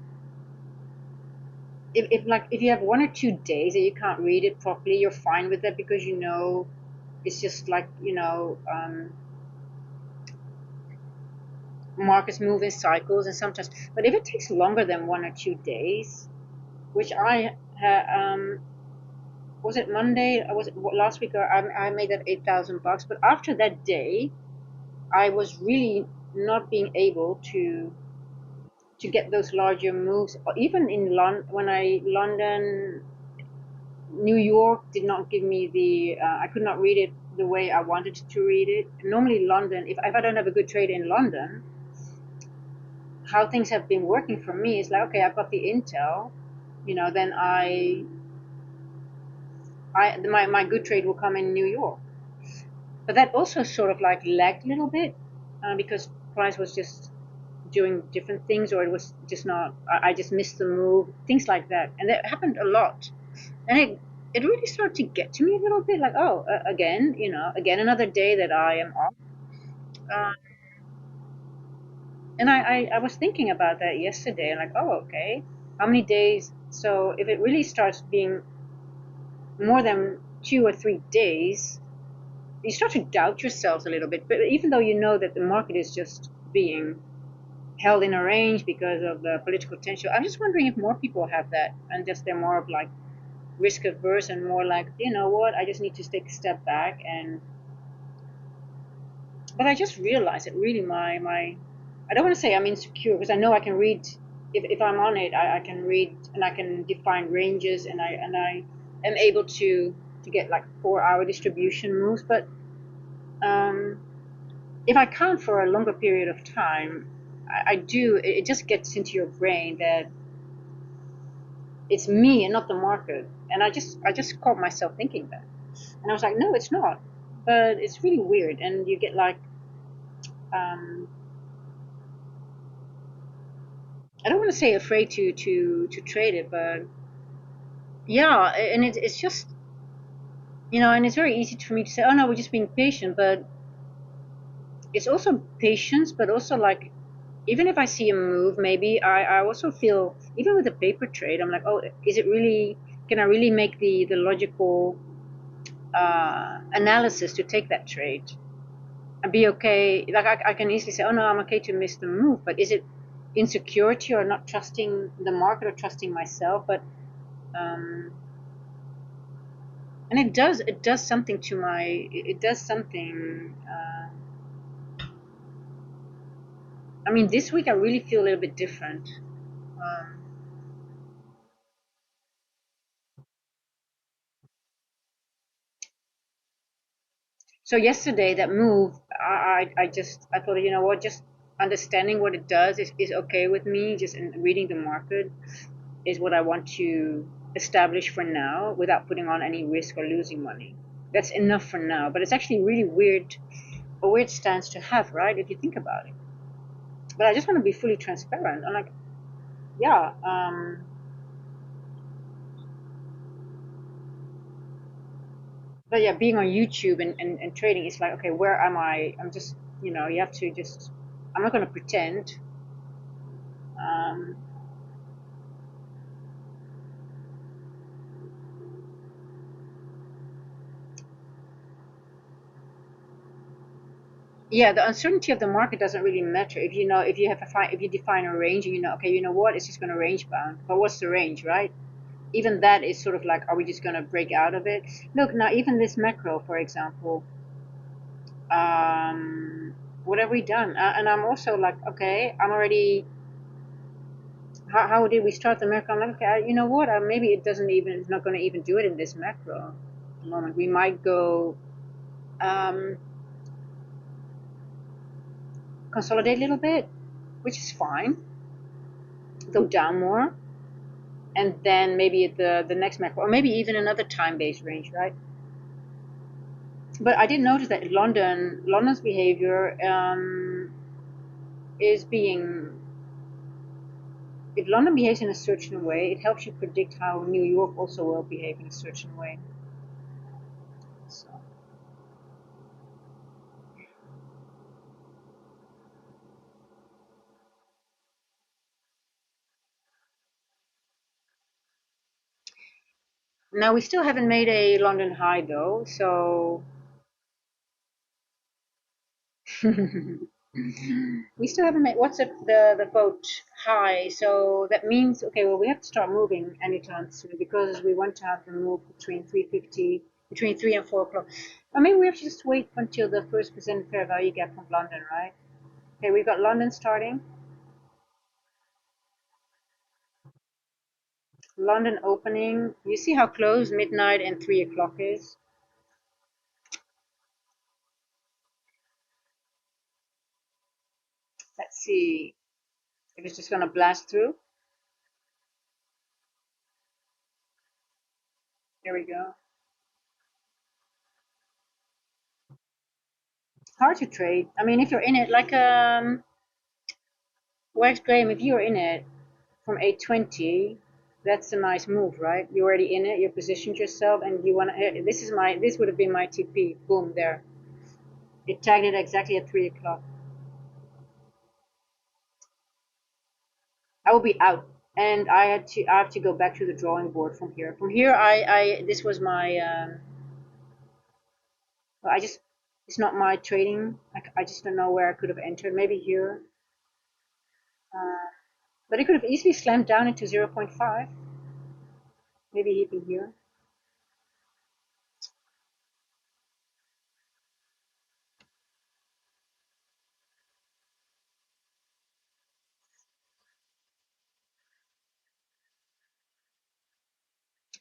if you have 1 or 2 days that you can't read it properly, you're fine with that because you know it's just like markets move in cycles and sometimes. But if it takes longer than 1 or 2 days, which was it Monday? Was it last week? Or I made that $8,000. But after that day, I was really not being able to get those larger moves. Even in London, New York did not give me the. I could not read it the way I wanted to read it. Normally, London, if I don't have a good trade in London, how things have been working for me is like, okay, I've got the intel, then my good trade will come in New York. But that also sort of like lagged a little bit because price was just doing different things, or it was just not. I just missed the move, things like that, and that happened a lot. And it really started to get to me a little bit, like, oh, again, again another day that I am off. Uh, and I was thinking about that yesterday, like, oh, okay, how many days? So if it really starts being more than 2 or 3 days, you start to doubt yourselves a little bit. But even though you know that the market is just being held in a range because of the political tension, I'm just wondering if more people have that and just they're more of like risk averse and more like, you know what, I just need to take a step back. And but I just realized that really my I don't want to say I'm insecure because I know I can read. If I'm on it, I can read and I can define ranges, and I am able to get like 4 hour distribution moves. But um, if I count for a longer period of time, I do. It just gets into your brain that it's me and not the market. And I just caught myself thinking that, and I was like, no, it's not. But it's really weird, and you get like um, I don't want to say afraid to trade it, but yeah, and it's just and it's very easy for me to say, oh no, we're just being patient, but it's also patience, but also like even if I see a move, maybe I also feel even with a paper trade, I'm like, oh, is it really? Can I really make the logical analysis to take that trade and be okay? Like I can easily say, oh no, I'm okay to miss the move, but is it insecurity or not trusting the market or trusting myself? But um, and it does something to my it does something. I mean, this week I really feel a little bit different. Um, So yesterday, that move, I thought, you know what, just understanding what it does is okay with me. Just in reading the market is what I want to establish for now, without putting on any risk or losing money. That's enough for now. But it's actually really weird, a weird stance to have, right? If you think about it. But I just want to be fully transparent. I'm like, yeah, but yeah, being on YouTube and trading is like, okay, where am I? I'm just, you have to just. I'm not going to pretend. Um, Yeah, the uncertainty of the market doesn't really matter if you define a range and okay, you know what, it's just going to range bound. But what's the range, right? even that is sort of like, are we just going to break out of it? Look, now even this macro, for example, um, what have we done? And I'm also like, okay, I'm already. How did we start the macro? I'm like, okay, you know what? Maybe it doesn't even. It's not going to even do it in this macro at the moment. We might go um, consolidate a little bit, which is fine. Go down more, and then maybe at the next macro, or maybe even another time-based range, right? But I did notice that London's behavior is being. If London behaves in a certain way, it helps you predict how New York also will behave in a certain way. So now we still haven't made a London high though, so we still haven't made what's the vote high. So that means okay, well we have to start moving anytime soon because we want to have the move between 350 between 3 and 4 o'clock. I mean we have to just wait until the first percent fair value gap from London, right? Okay, we've got London starting. London opening. You see how close midnight and 3 o'clock is? Let's see if it's just gonna blast through. Here we go. Hard to trade. I mean, if you're in it, like Wax Graham, if you're in it from 820, that's a nice move, right? You're already in it. You positioned yourself, and you want to. This would have been my TP. Boom, there. It tagged it exactly at 3 o'clock. I will be out, and I have to go back to the drawing board from here. From here, this was my well, it's not my trading. I just don't know where I could have entered. Maybe here. Uh, but it could have easily slammed down into zero point 0.5. Maybe even here.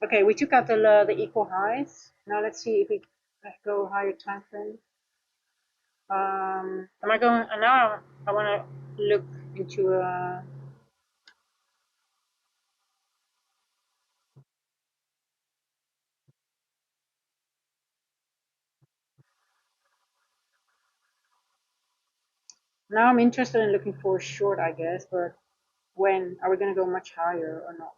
Okay, we took out the equal highs. Now let's see if we go higher time frame. Am I going? Now I want to look into now I'm interested in looking for a short, I guess, but when are we going to go much higher or not?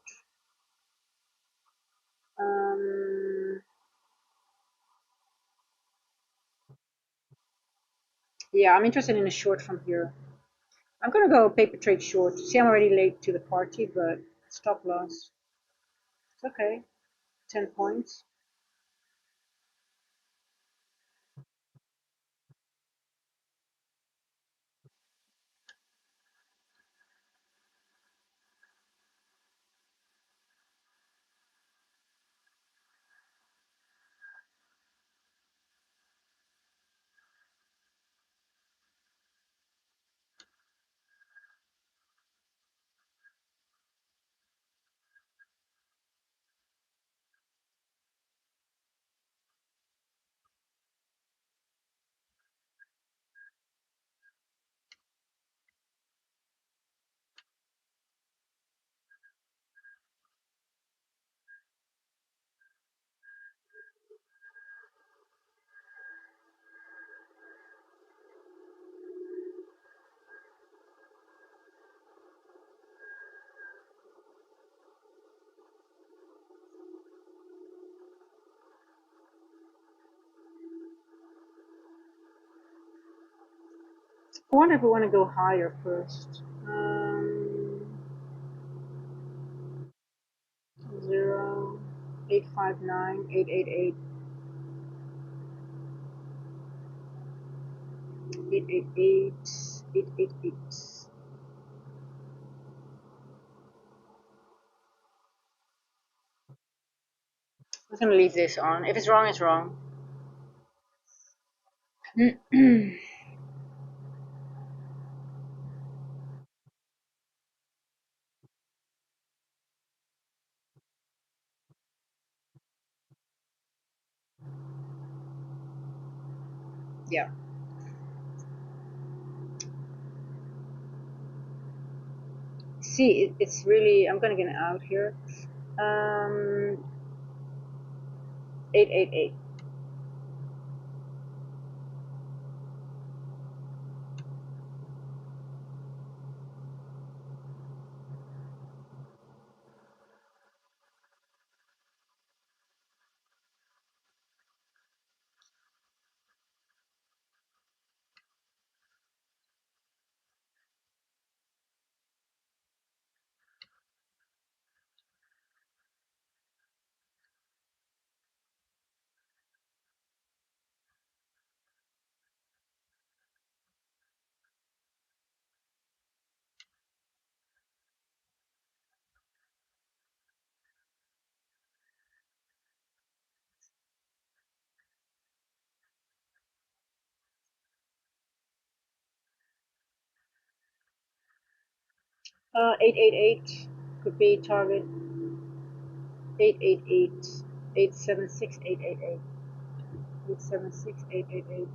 Um, yeah, I'm interested in a short from here. I'm gonna go paper trade short. See, I'm already late to the party, but stop loss. It's okay. 10 points. I wonder if we want to go higher first. 0, 859, 888, 888, 888. I'm just gonna leave this on. If it's wrong, it's wrong. Yeah. See, it's really. I'm gonna get out here. 888. Eight eight eight could be target. 888. 876 888. 876 888.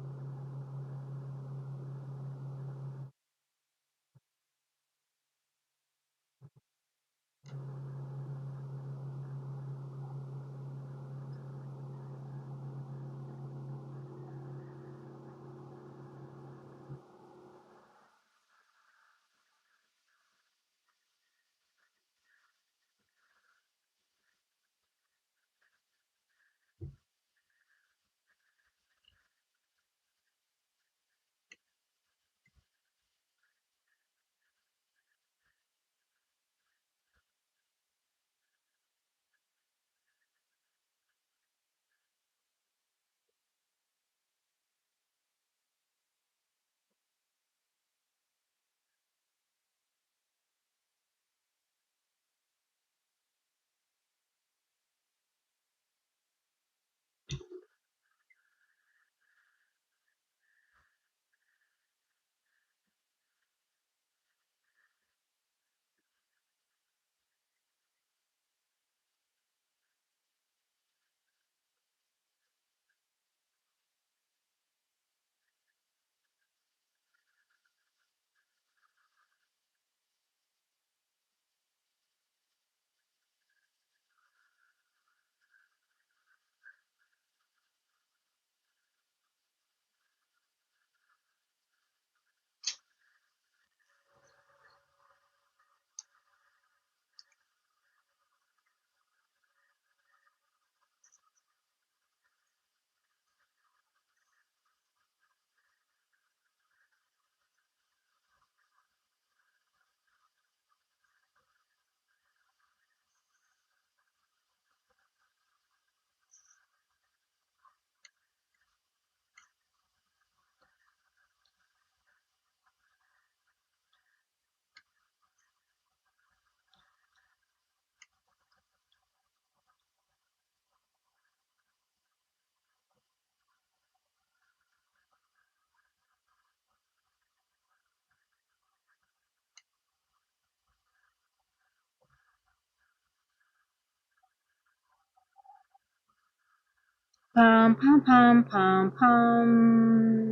Pam pam pam pam pam.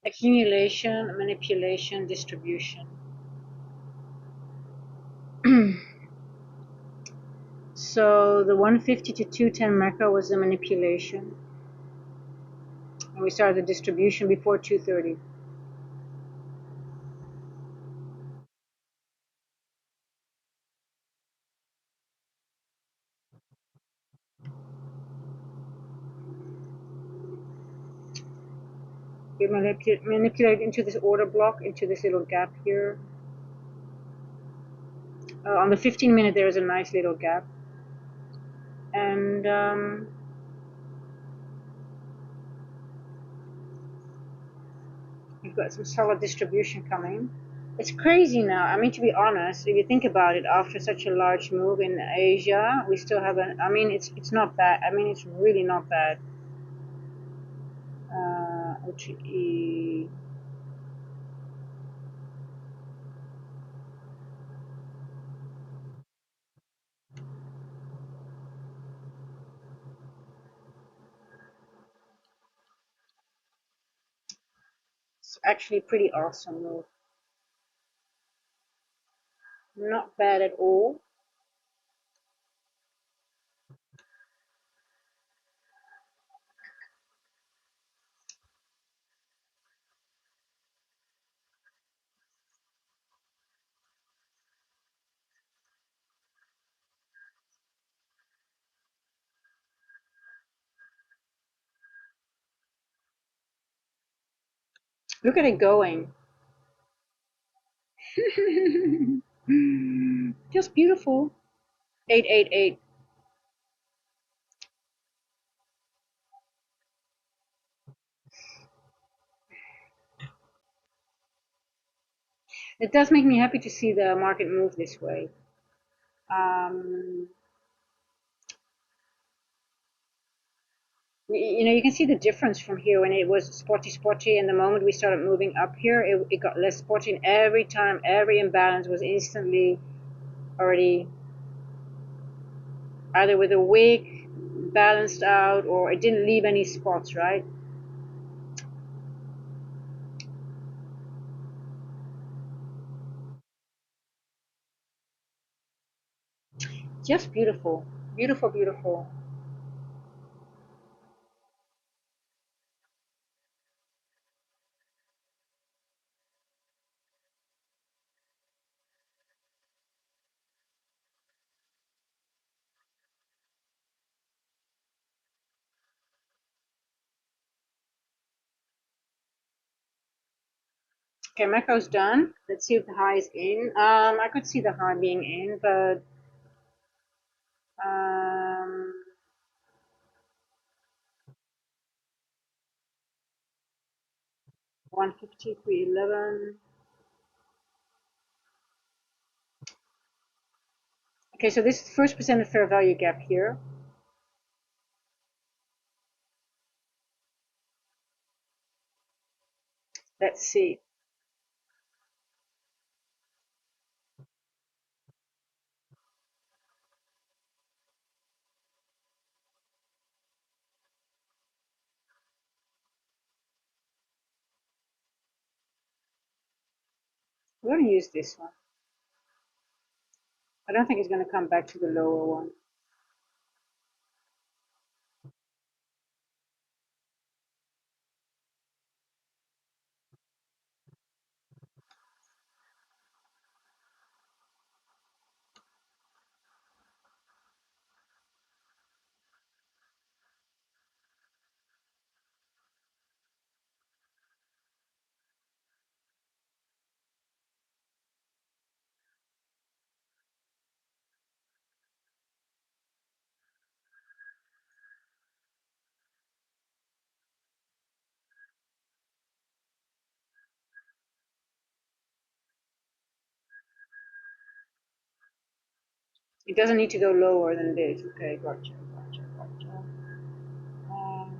Accumulation, manipulation, distribution. So the 150 to 210 macro was the manipulation. And we started the distribution before 230. We manipulate into this order block, into this little gap here. On the 15-minute, there is a nice little gap. And we've got some solid distribution coming. It's crazy now. I mean, to be honest, if you think about it, after such a large move in Asia, we still have a. I mean, it's not bad. I mean, it's really not bad. OTE. It's actually pretty awesome move. Not bad at all. Look at it going. Just beautiful. 888. It does make me happy to see the market move this way. Um, you know, you can see the difference from here when it was spotty, and the moment we started moving up here, it got less spotty, and every time, every imbalance was instantly already either with a wick, balanced out, or it didn't leave any spots, right? Just beautiful. Beautiful, beautiful. Okay, Mecho's done. Let's see if the high is in. I could see the high being in, but um, 150, 311. Okay, so this is the first percent of fair value gap here. Let's see. We're going to use this one. I don't think it's going to come back to the lower one. It doesn't need to go lower than this. Okay, gotcha, gotcha, gotcha. Um,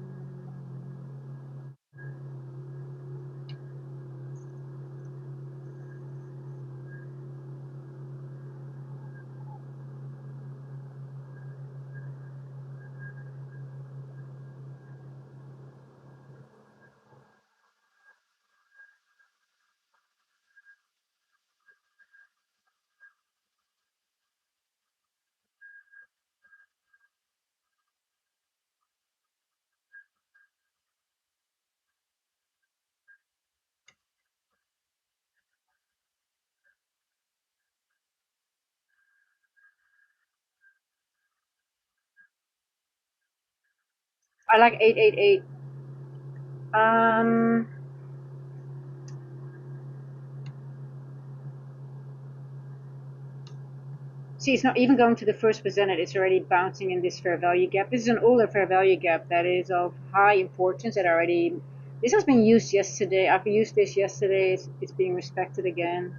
I like 888. See, it's not even going to the first percent. It's already bouncing in this fair value gap. This is an older fair value gap that is of high importance that already. This has been used yesterday. I've used this yesterday. It's being respected again.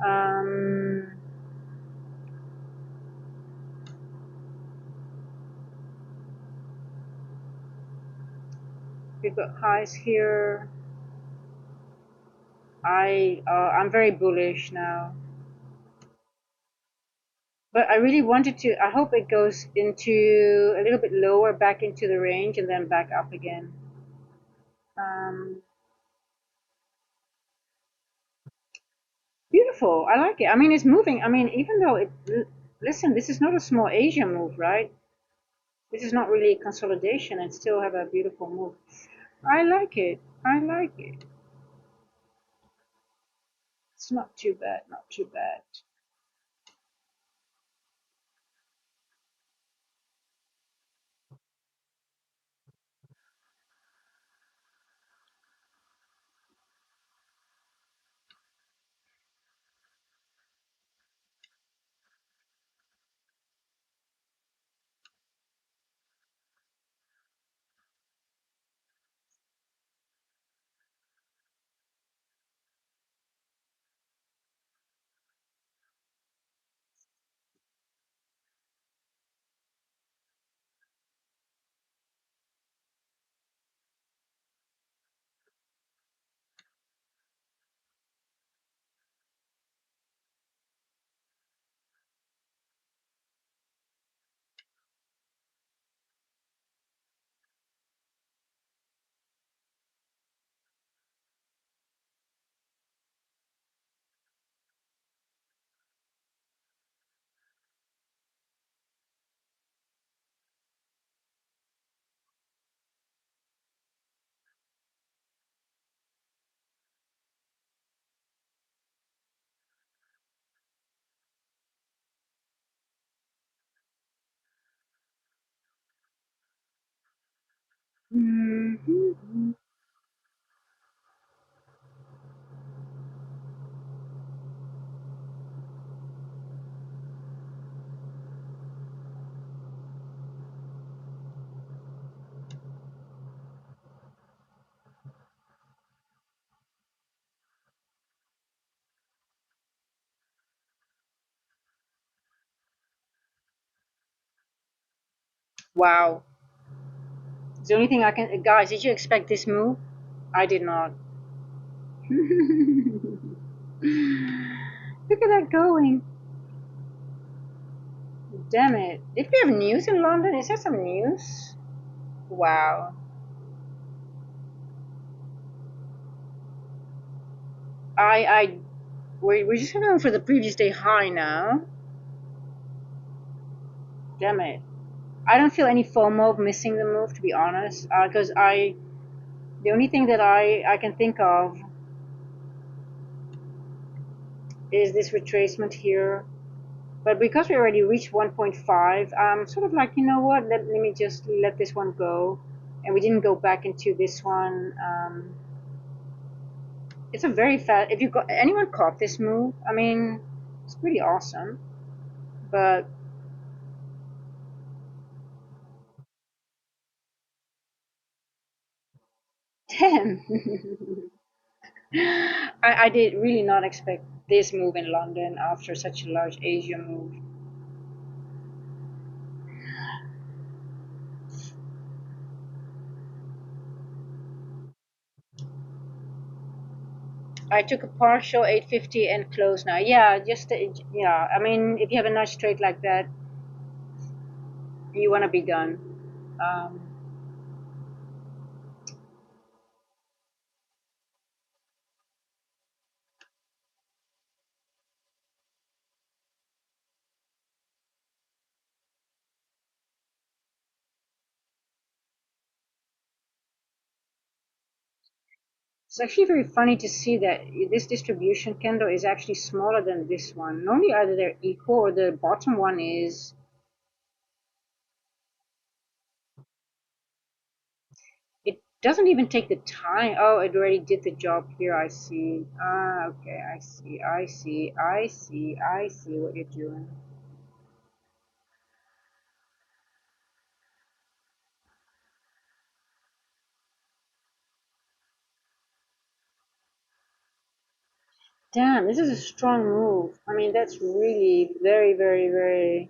Um, we've got highs here. I'm very bullish now, but I really wanted to. I hope it goes into a little bit lower, back into the range, and then back up again. Um, Beautiful. I like it. I mean, it's moving. I mean, even though listen, this is not a small Asia move, right? This is not really consolidation and still have a beautiful move. I like it. I like it. It's not too bad. Not too bad. Mhm. Wow. The only thing I can, guys, did you expect this move? I did not. Look at that going. Damn it. Did we have news in London? Is there some news? Wow. I we're just going for the previous day high now. Damn it. I don't feel any FOMO of missing the move, to be honest, because the only thing that I can think of is this retracement here. But because we already reached 1.5, I'm sort of like, you know what? Let me just let this one go, and we didn't go back into this one. It's a very fast. If you got anyone caught this move, I mean, it's pretty awesome. But damn. I did really not expect this move in London after such a large Asia move. I took a partial 850 and close now. Yeah, just yeah. I mean, if you have a nice trade like that, you want to be done. Um, it's actually very funny to see that this distribution candle is actually smaller than this one. Normally, either they're equal or the bottom one is. It doesn't even take the time. Oh, it already did the job here. I see. Ah, okay. I see. I see. I see. I see what you're doing. Damn, this is a strong move. I mean, that's really very, very, very.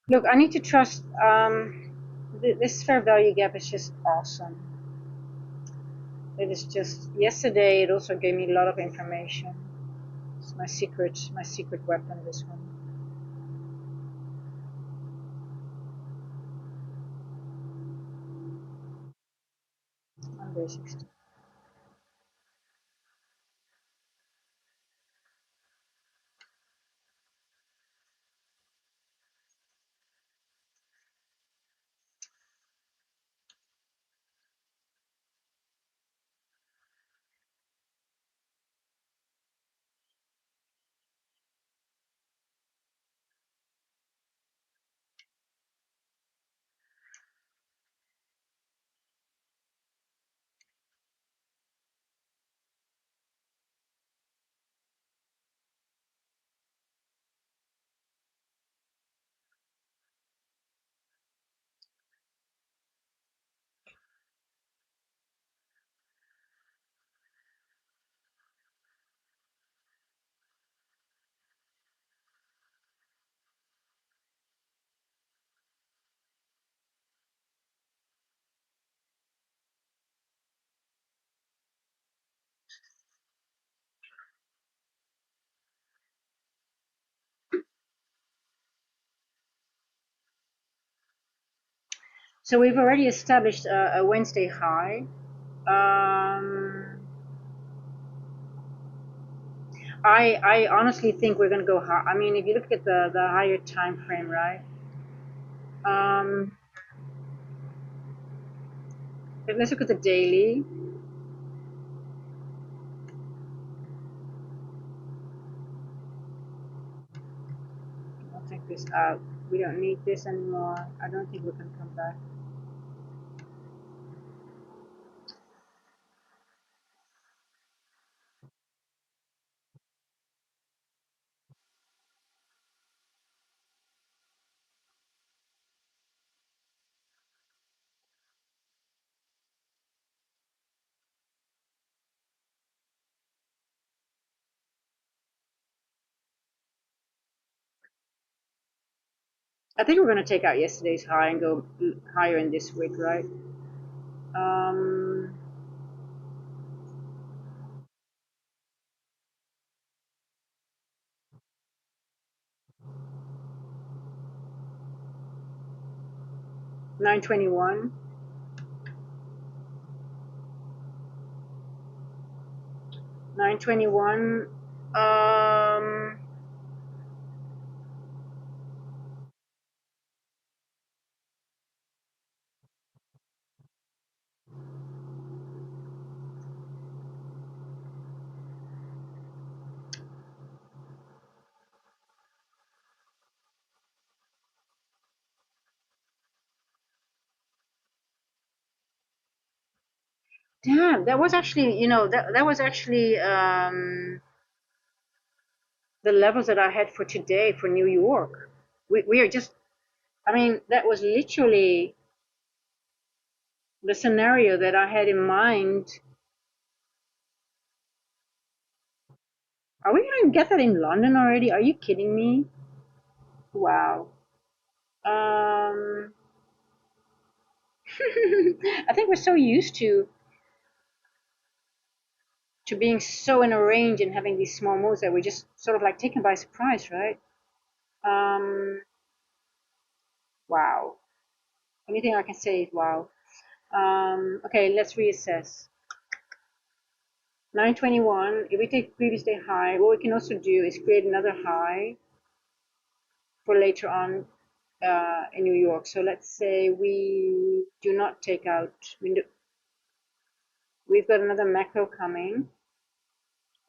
Look, I need to trust. This fair value gap is just awesome. It is just. Yesterday, it also gave me a lot of information. It's my secret weapon. This one. I'm very 60. So we've already established a Wednesday high. Um, I honestly think we're going to go high. I mean, if you look at the higher time frame, right? Um, let's look at the daily. I'll take this out. We don't need this anymore. I don't think we can come back. I think we're going to take out yesterday's high and go higher in this week, right? Um, 921. 921. Um, damn, that was actually, that was actually the levels that I had for today for New York. We are just, I mean, that was literally the scenario that I had in mind. Are we going to get that in London already? Are you kidding me? Wow. Um, I think we're so used to being so in a range and having these small moves that we're just sort of like taken by surprise, right? Um, wow. Anything I can say is wow. Okay, let's reassess. 921, if we take previous day high, what we can also do is create another high for later on in New York. So let's say we do not take out, We've got another macro coming.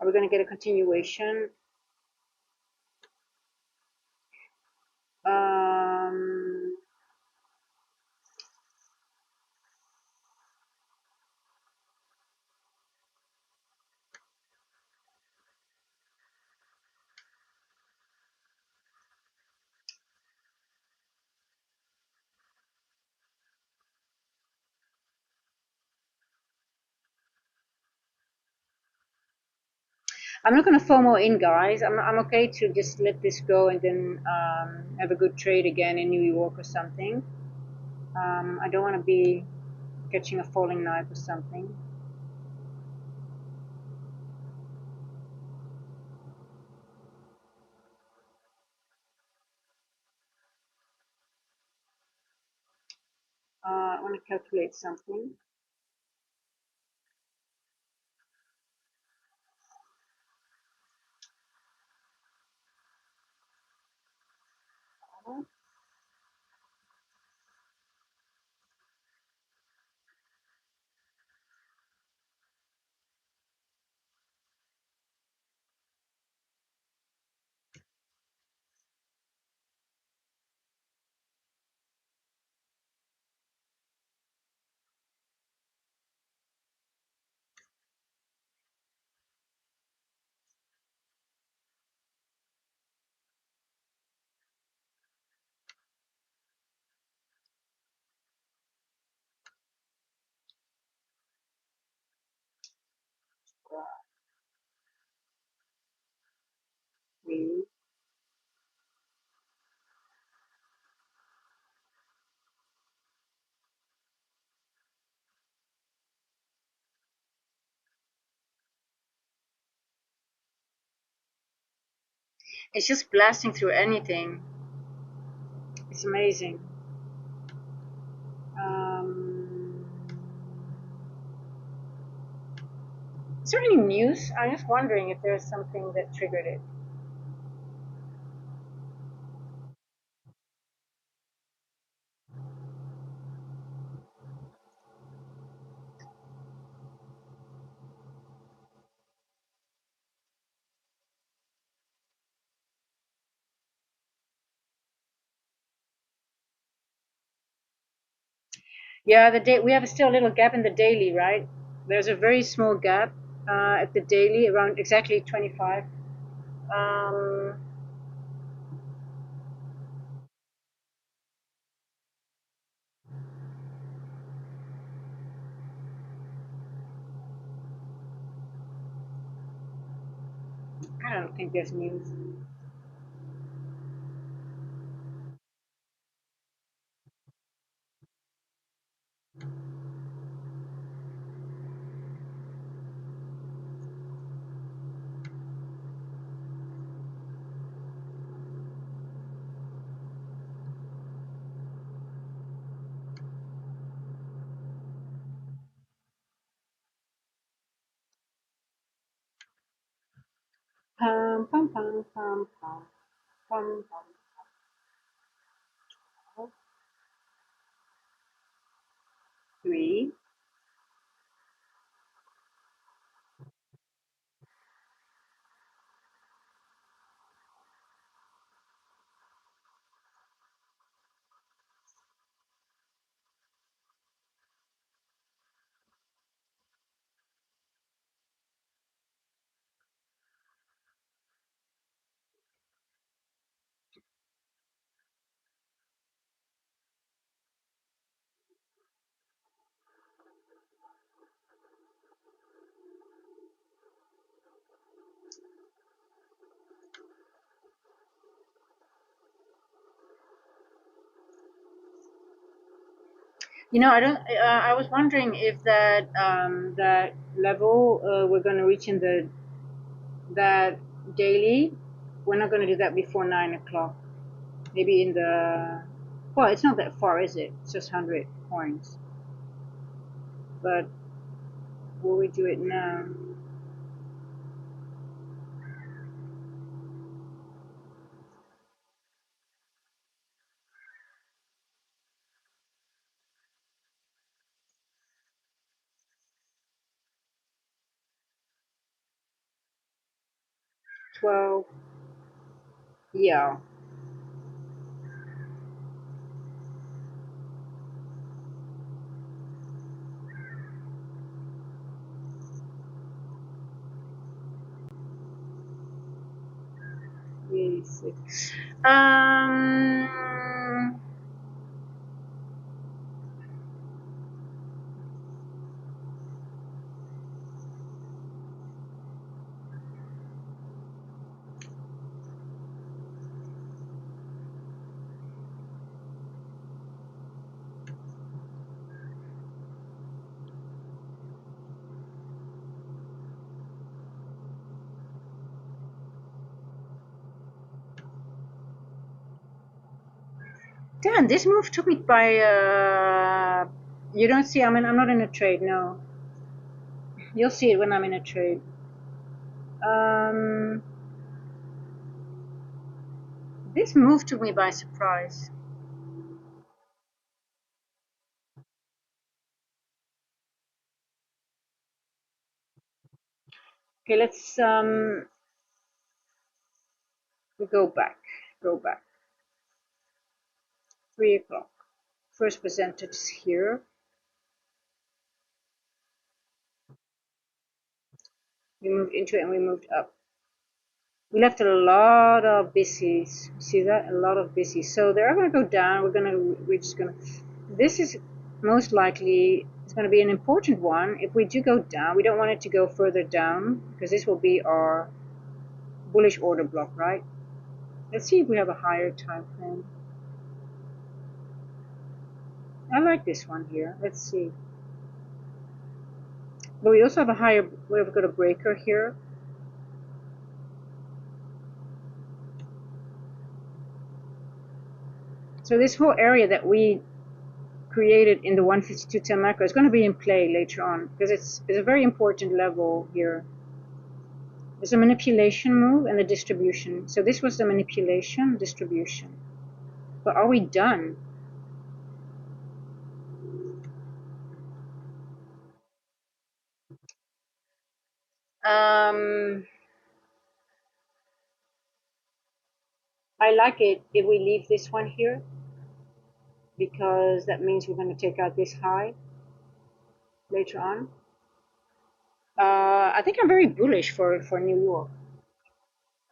Are we going to get a continuation? Um, I'm not going to FOMO in, guys. I'm okay to just let this go and then have a good trade again in New York or something. I don't want to be catching a falling knife or something. I want to calculate something. Three. It's just blasting through anything. It's amazing. Um, is there any news? I'm just wondering if there's something that triggered it. Yeah, the day we have still a little gap in the daily, right? There's a very small gap at the daily, around exactly 25. Um, I don't think there's news. Pum pum pum pum pum pum pum. Three. I don't. I was wondering if that level we're going to reach in the that daily. We're not going to do that before 9 o'clock. Maybe in the. Well, it's not that far, is it? It's just 100 points. But will we do it now? 12. Yeah. Yes. Um, damn, this move took me by. You don't see. I mean, I'm not in a trade. No, you'll see it when I'm in a trade. Um, this move took me by surprise. Okay, let's go back. Go back. 3 o'clock. First presented here. We moved into it and we moved up. We left a lot of busies. See that? A lot of busies. So they're going to go down. We're just going to, this is most likely, it's going to be an important one. If we do go down, we don't want it to go further down because this will be our bullish order block, right? Let's see if we have a higher time frame. I like this one here. Let's see. But we also have a higher, we've got a breaker here. So this whole area that we created in the 152.10 macro is going to be in play later on because it's a very important level here. There's a manipulation move and a distribution. So this was the manipulation, distribution. But are we done? I like it if we leave this one here because that means we're going to take out this high later on. I think I'm very bullish for New York.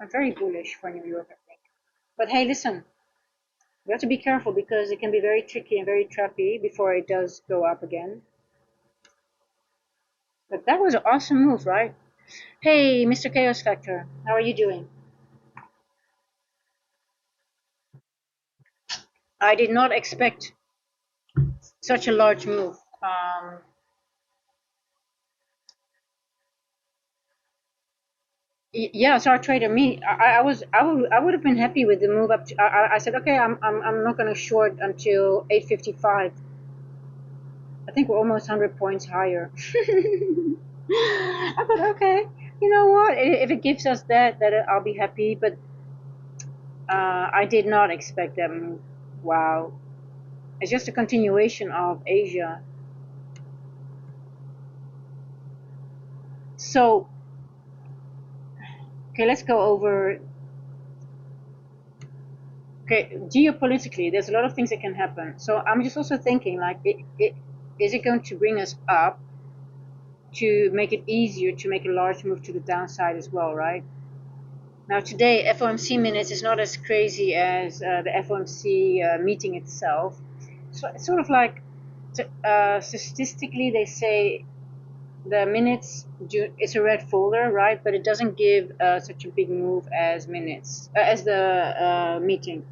I'm very bullish for New York, I think. But hey, listen, we have to be careful because it can be very tricky and very trappy before it does go up again. But that was an awesome move, right? Hey, Mr. Chaos Factor, how are you doing? I did not expect such a large move. Yeah, so our trader, me, I would have been happy with the move up to. I said, okay, I'm not going to short until 8:55. I think we're almost 100 points higher. I thought, okay, you know what? If it gives us that I'll be happy. But I did not expect that move. Wow, it's just a continuation of Asia. So, okay, let's go over. Okay, geopolitically, there's a lot of things that can happen. So I'm just also thinking, like, is it going to bring us up to make it easier to make a large move to the downside as well, right? Now today, FOMC minutes is not as crazy as the FOMC meeting itself. So it's sort of like, statistically, they say the minutes it's a red folder, right? But it doesn't give such a big move as minutes as the meeting.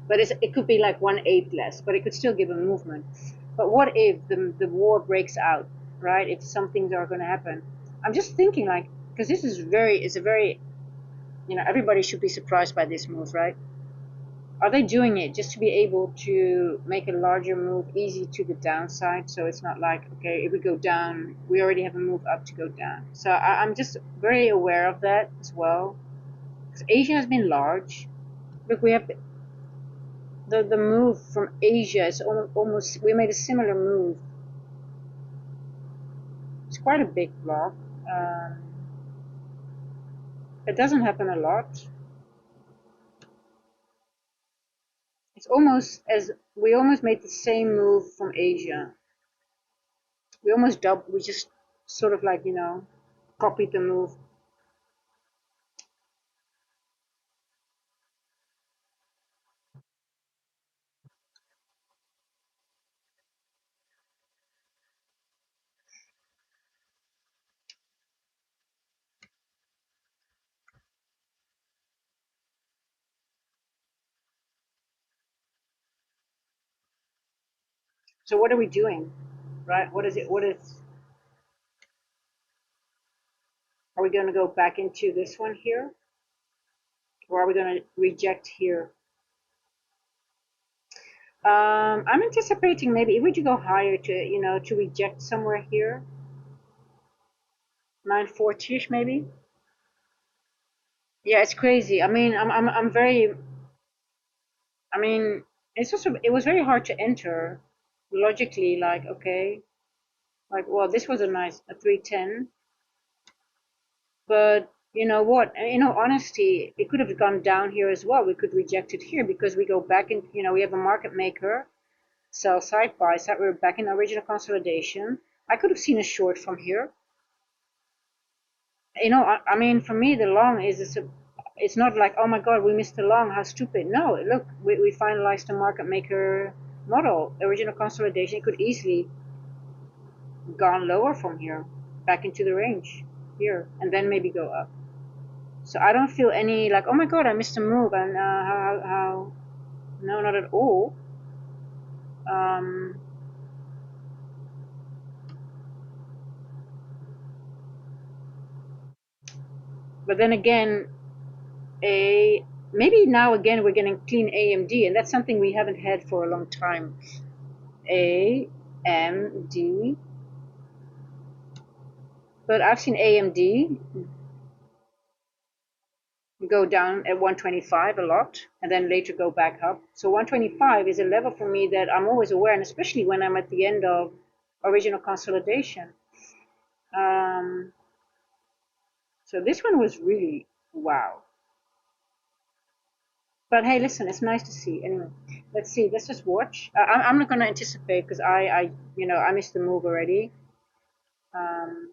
But it could be like 1/8 less, but it could still give a movement. But what if the war breaks out, right? If some things are going to happen, I'm just thinking like, because this is it's a very, everybody should be surprised by this move, right? Are they doing it just to be able to make a larger move easy to the downside? So it's not like, okay, if we go down, we already have a move up to go down. So I'm just very aware of that as well. Because Asia has been large. Look, we have the move from Asia is almost, we made a similar move. It's quite a big block. Um, It doesn't happen a lot. It's almost as we almost made the same move from Asia. We almost doubled. We just sort of like copied the move. So what are we doing, right? What is it? What is? Are we going to go back into this one here, or are we going to reject here? I'm anticipating maybe if we could go higher to to reject somewhere here, 940ish maybe. Yeah, it's crazy. I mean, I'm very. I mean, it's also it was very hard to enter logically. Like okay, like well, this was a nice a 310, but you know what? In all honesty, it could have gone down here as well. We could reject it here because we go back in. We have a market maker, sell side buy side. We're back in original consolidation. I could have seen a short from here. I mean, for me, the long it's not like, oh my God, we missed the long, how stupid. No, look, we finalized the market maker model, original consolidation. It could easily gone lower from here, back into the range here, and then maybe go up. So I don't feel any like, oh my God, I missed a move, and how, no, not at all. Um, but then again, a maybe now again we're getting clean AMD, and that's something we haven't had for a long time. AMD, but I've seen AMD go down at 125 a lot and then later go back up. So 125 is a level for me that I'm always aware, and especially when I'm at the end of original consolidation. Um, so this one was really wow. But hey, listen, it's nice to see. Anyway, let's see. Let's just watch. I'm not going to anticipate because I missed the move already. Um,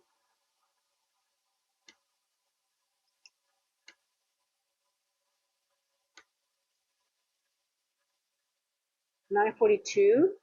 942.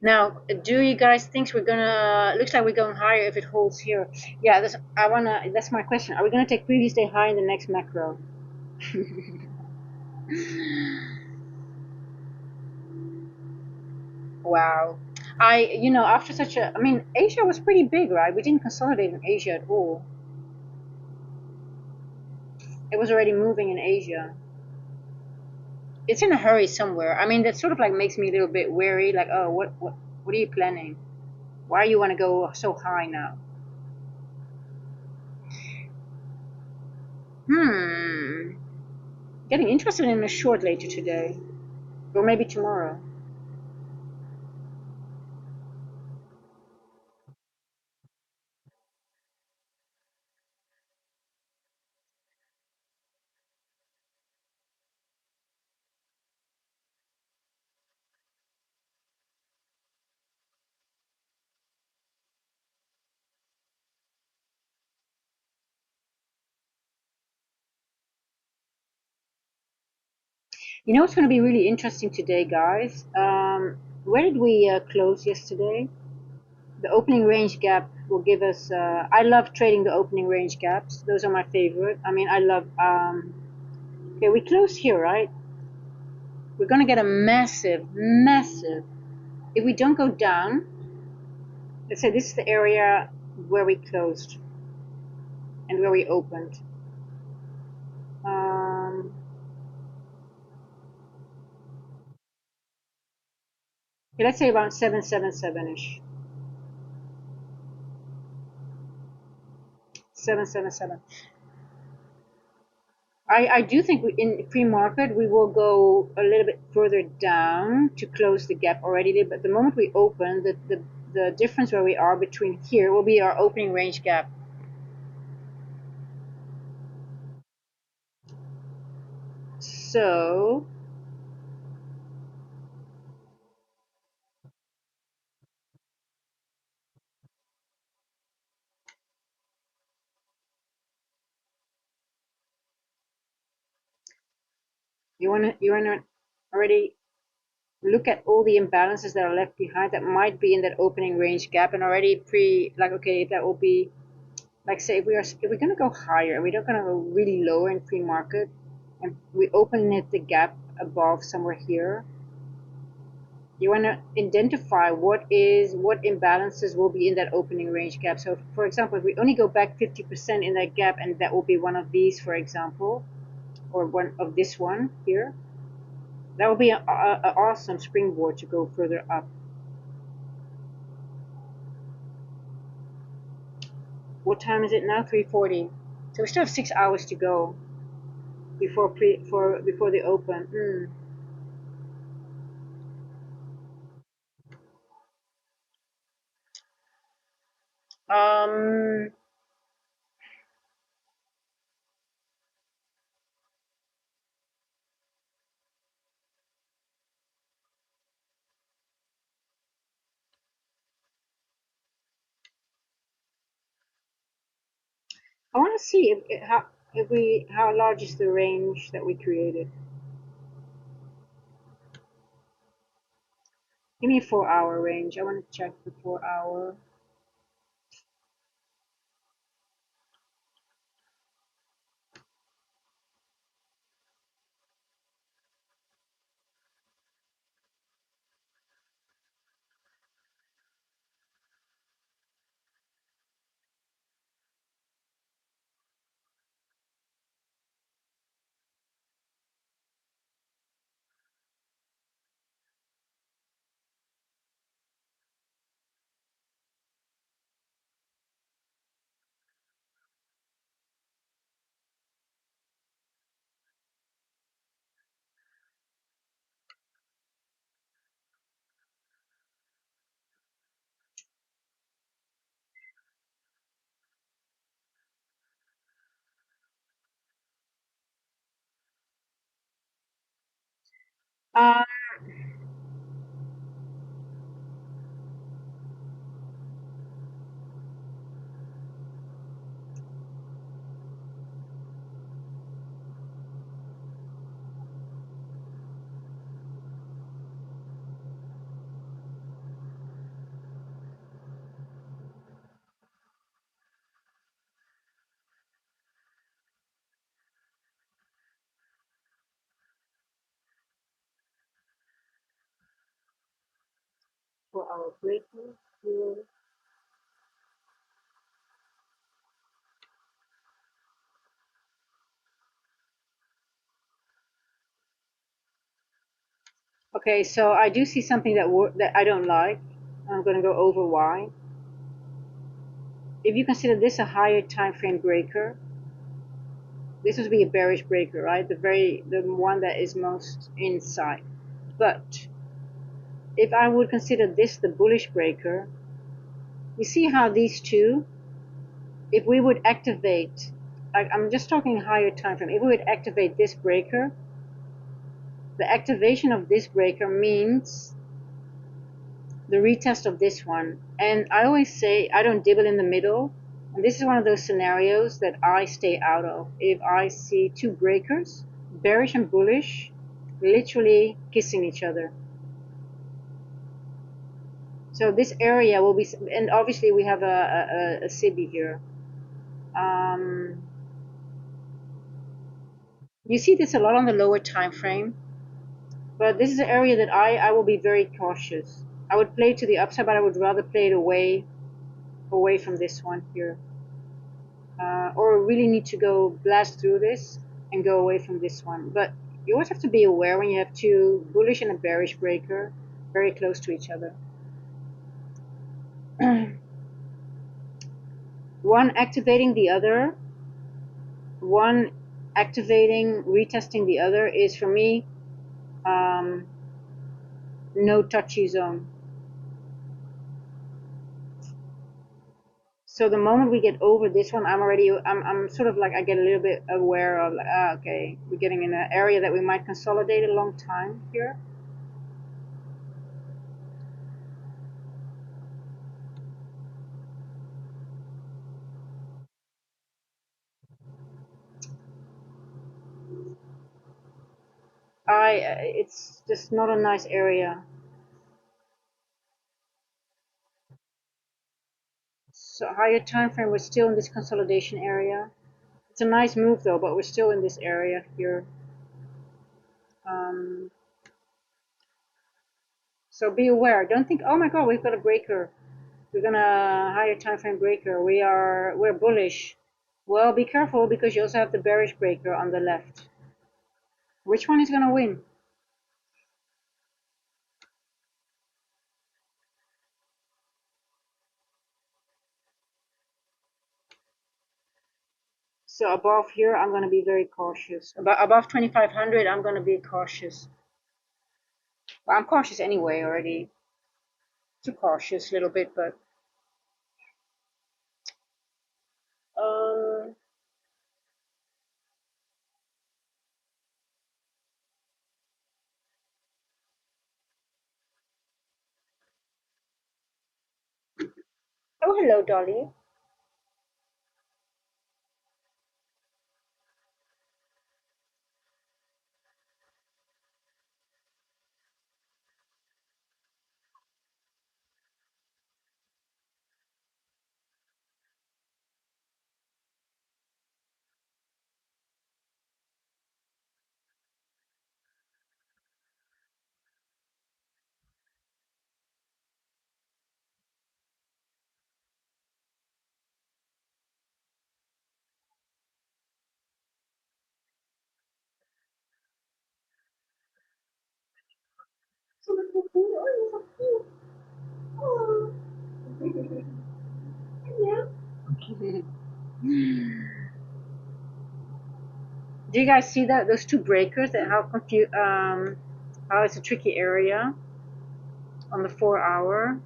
Now, do you guys think we're gonna? Looks like we're going higher if it holds here. Yeah, I wanna. That's my question. Are we gonna take previous day high in the next macro? Wow. After such a, I mean, Asia was pretty big, right? We didn't consolidate in Asia at all. It was already moving in Asia. It's in a hurry somewhere. I mean, that sort of like makes me a little bit wary. Like, oh, what are you planning? Why you want to go so high now? Hmm. Getting interested in a short later today, or maybe tomorrow. You know what's going to be really interesting today, guys? Where did we close yesterday? The opening range gap will give us. I love trading the opening range gaps. Those are my favorite. I mean, I love. Okay, we closed here, right? We're going to get a massive, massive. If we don't go down, let's say this is the area where we closed and where we opened. Um, Okay, let's say around 777-ish. 777. I do think in pre-market we will go a little bit further down to close the gap already. But the moment we open, the difference where we are between here will be our opening range gap. So you wanna already look at all the imbalances that are left behind that might be in that opening range gap and already like, okay, that will be like, say if we're gonna go higher, we're not gonna go really lower in pre-market, and we open it the gap above somewhere here. You want to identify what imbalances will be in that opening range gap. So for example, if we only go back 50% in that gap, and that will be one of these, for example, or one of this one here, that will be an awesome springboard to go further up. What time is it now? 3:40. So we still have 6 hours to go before they open. Um, I want to see how large is the range that we created. Give me a 4 hour range. I want to check the 4 hour. Um, for our breaker here. Okay, so I do see something that I don't like. I'm going to go over why. If you consider this a higher time frame breaker, this would be a bearish breaker, right? The one that is most inside. But if I would consider this the bullish breaker, you see how these two, if we would activate, I'm just talking higher time frame, if we would activate this breaker, the activation of this breaker means the retest of this one. And I always say I don't dibble in the middle. And this is one of those scenarios that I stay out of. If I see two breakers, bearish and bullish, literally kissing each other. So this area will be, and obviously we have a SIBI here. You see this a lot on the lower time frame, but this is an area that I will be very cautious. I would play to the upside, but I would rather play it away from this one here. Or really need to go blast through this and go away from this one. But you always have to be aware when you have two bullish and a bearish breaker. very close to each other. One activating the other, one activating, retesting the other is for me um, no touchy zone. So the moment we get over this one, I'm sort of like, I get a little bit aware of, like, okay, we're getting in an area that we might consolidate a long time here. It's just not a nice area. So higher time frame, we're still in this consolidation area. It's a nice move though, but we're still in this area here. Um, so be aware. Don't think, oh my God, we've got a breaker. We're gonna higher time frame breaker. We're bullish. Well, be careful because you also have the bearish breaker on the left. Which one is gonna win? So above here, I'm gonna be very cautious. Above 2,500, I'm gonna be cautious. Well, I'm cautious anyway already. Too cautious a little bit, but um. Oh, hello, Dolly. Do you guys see that those two breakers and how it's a tricky area on the 4 hour?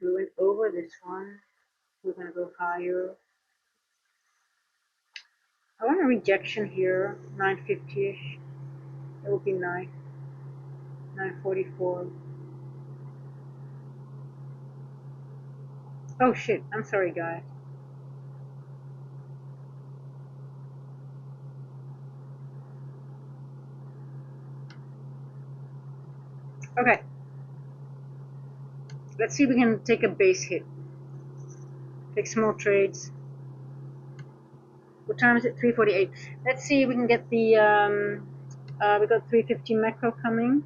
We went over this one. We're gonna go higher. I want a rejection here, 950-ish. It would be nice. 944. Oh shit! I'm sorry, guys. Okay, let's see if we can take a base hit. Take small trades. What time is it? 3:48. Let's see if we can get the we got 350 macro coming.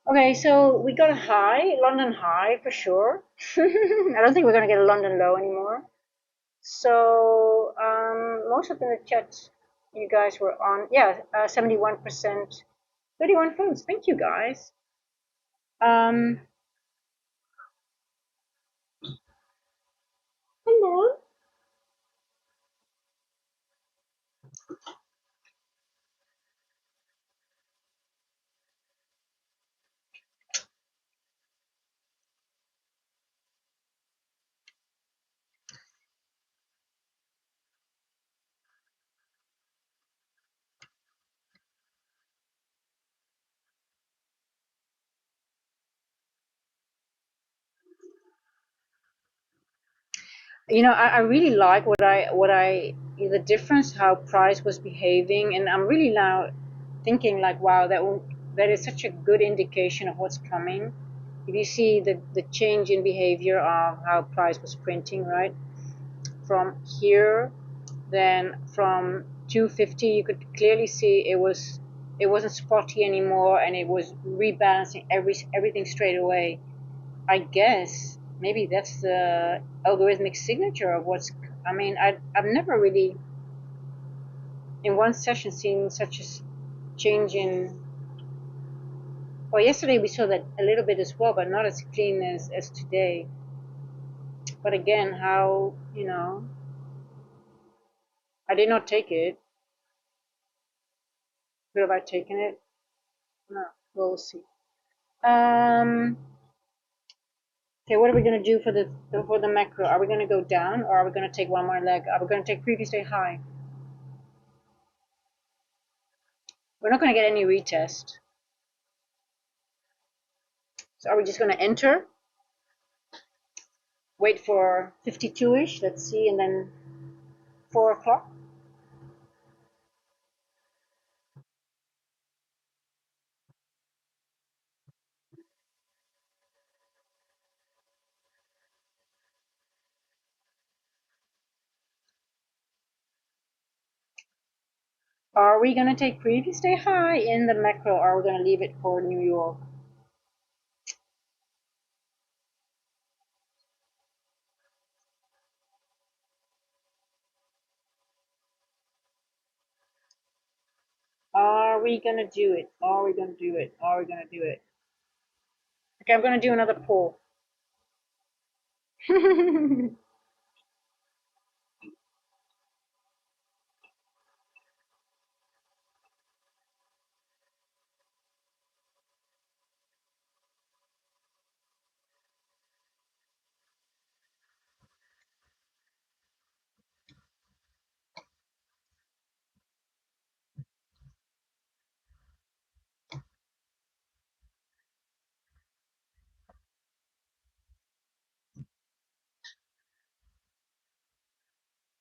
Okay, so we got a high, London high for sure. I don't think we're gonna get a London low anymore. So most of the chat you guys were on, yeah, 71%, 31 votes. Thank you guys. Um, hello. I really like the difference how price was behaving, and I'm really now thinking like, wow, that is such a good indication of what's coming. If you see the change in behavior of how price was printing, right? From here, then from 250, you could clearly see it wasn't spotty anymore, and it was rebalancing everything straight away. I guess maybe that's the algorithmic signature of what's. I mean, I've never really in one session seen such a change in. Well, yesterday we saw that a little bit as well, but not as clean as today. But again, how I did not take it. Could have I taken it? No, we'll see. Um. Okay, what are we gonna do for the macro? Are we gonna go down, or are we gonna take one more leg? Are we gonna take previous day high? We're not gonna get any retest. So are we just gonna enter? Wait for 52-ish, let's see, and then 4 o'clock. Are we going to take previous day high in the macro, or are we going to leave it for New York? Are we going to do it? Are we going to do it? Are we going to do it? Okay, I'm going to do another poll.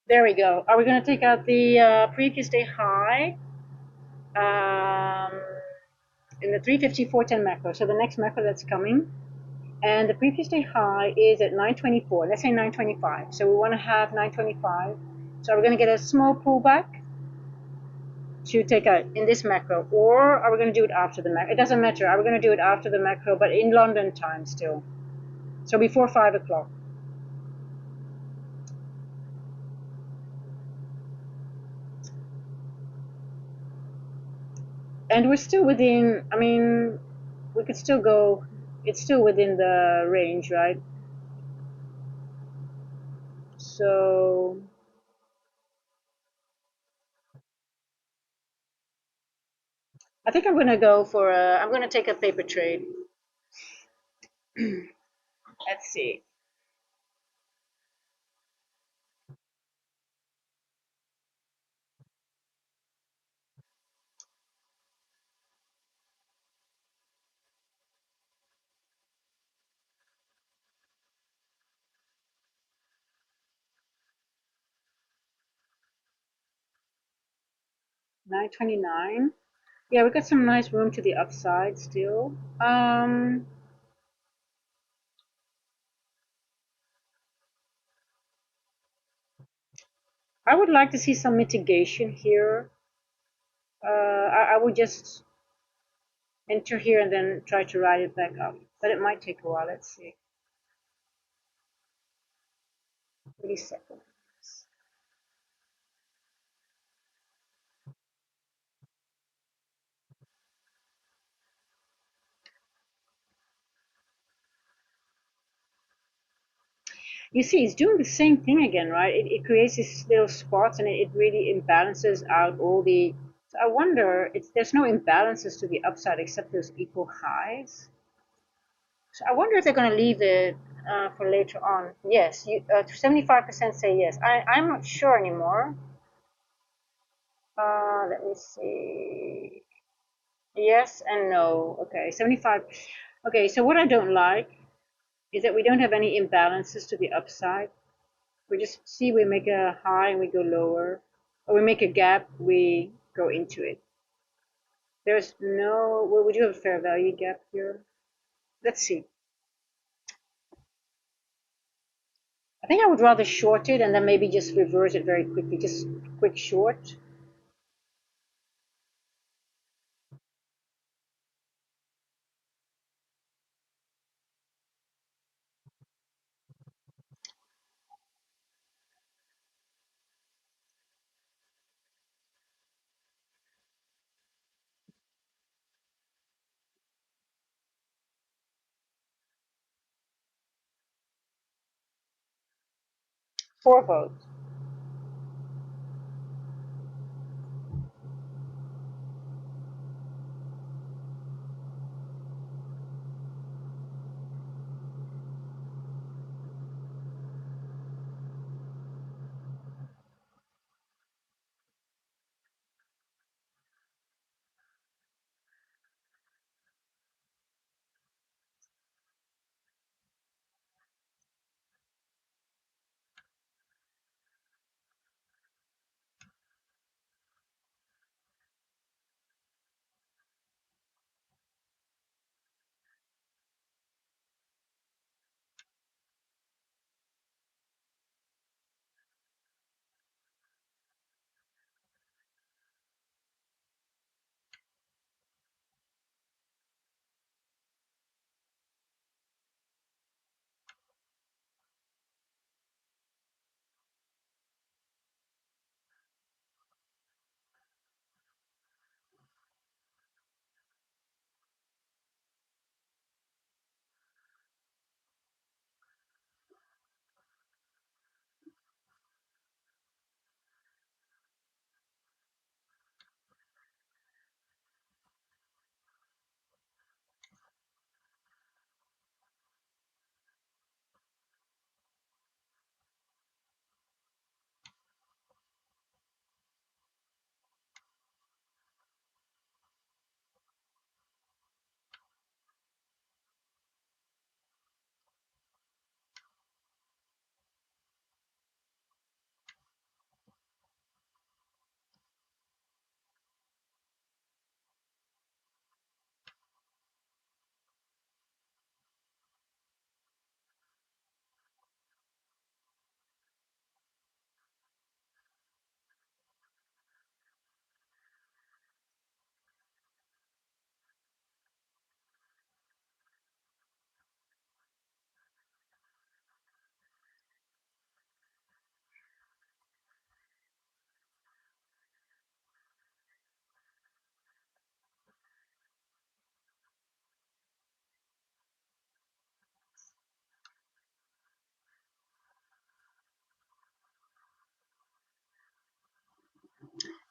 There we go. Are we going to take out the previous day high um, in the 354.10 macro? So the next macro that's coming. And the previous day high is at 924. Let's say 925. So we want to have 925. So are we going to get a small pullback to take out in this macro, or are we going to do it after the macro? It doesn't matter. Are we going to do it after the macro, but in London time still? So before 5 o'clock. And we're still within, I mean, we could still go, it's still within the range, right? So I think I'm going to go for I'm going to take a paper trade. Let's see. 929. Yeah, we got some nice room to the upside still. I would like to see some mitigation here. I would just enter here and then try to ride it back up. But it might take a while. Let's see. 30 seconds. You see, it's doing the same thing again, right? It creates these little spots, and it really imbalances out all the. So I wonder, there's no imbalances to the upside except those equal highs. So I wonder if they're going to leave it for later on. Yes, 75% say yes. I'm not sure anymore. Let me see. Yes and no. Okay, 75. Okay, so what I don't like is that we don't have any imbalances to the upside. We just see we make a high and we go lower, or we make a gap, we go into it. There's no, well, would you have a fair value gap here? Let's see. I think I would rather short it and then maybe just reverse it very quickly, just quick short. Four votes.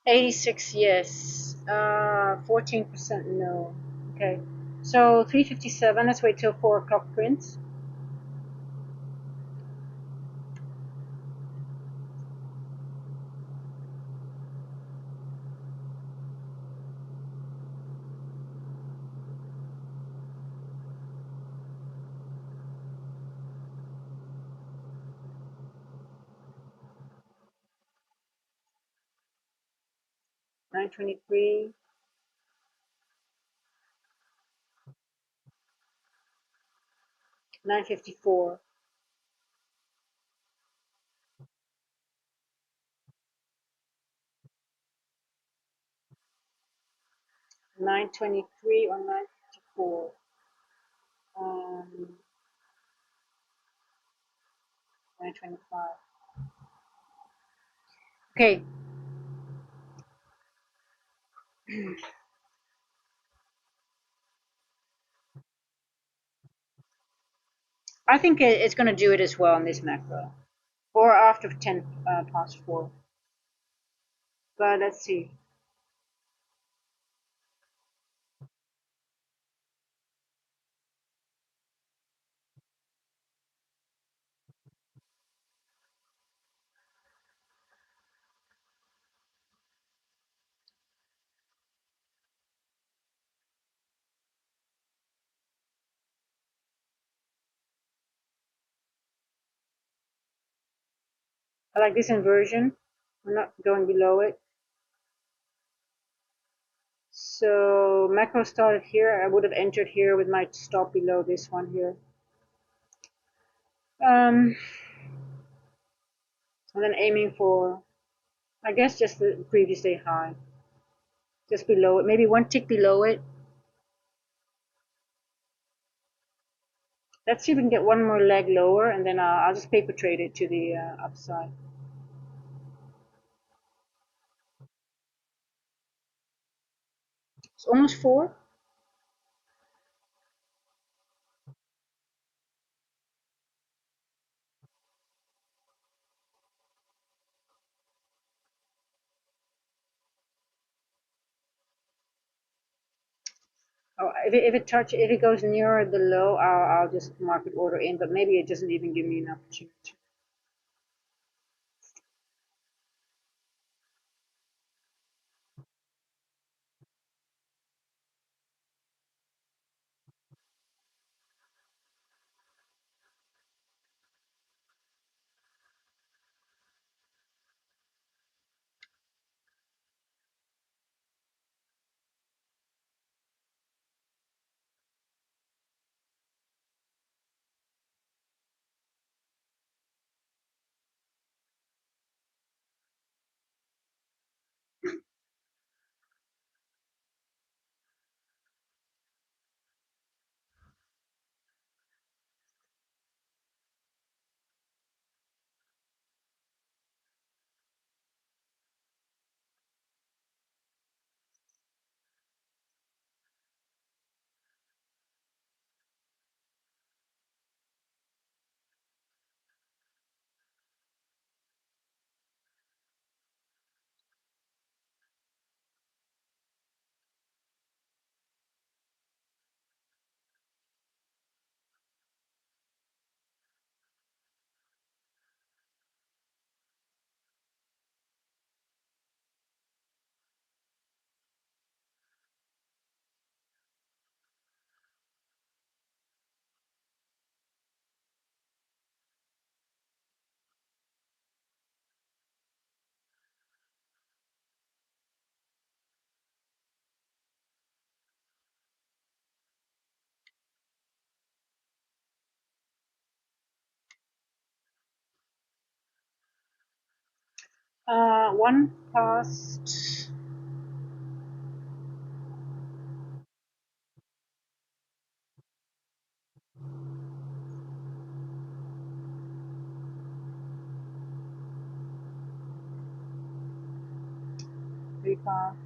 '86 yes. 14% no. Okay. So 3:57. Let's wait till 4 o'clock prints. 9:23. 9:54. 9:23 or 9:54. 9:25. Okay. I think it's going to do it as well in this macro, or after 10 past 4. But let's see. I like this inversion. I'm not going below it. So macro started here. I would have entered here with my stop below this one here. And then aiming for, I guess, just the previous day high. Just below it, maybe one tick below it. Let's see if we can get one more leg lower, and then I'll just paper trade it to the upside. It's almost 4. Oh, if it goes nearer the low, I'll just market order in, but maybe it doesn't even give me an opportunity. One past. Three past.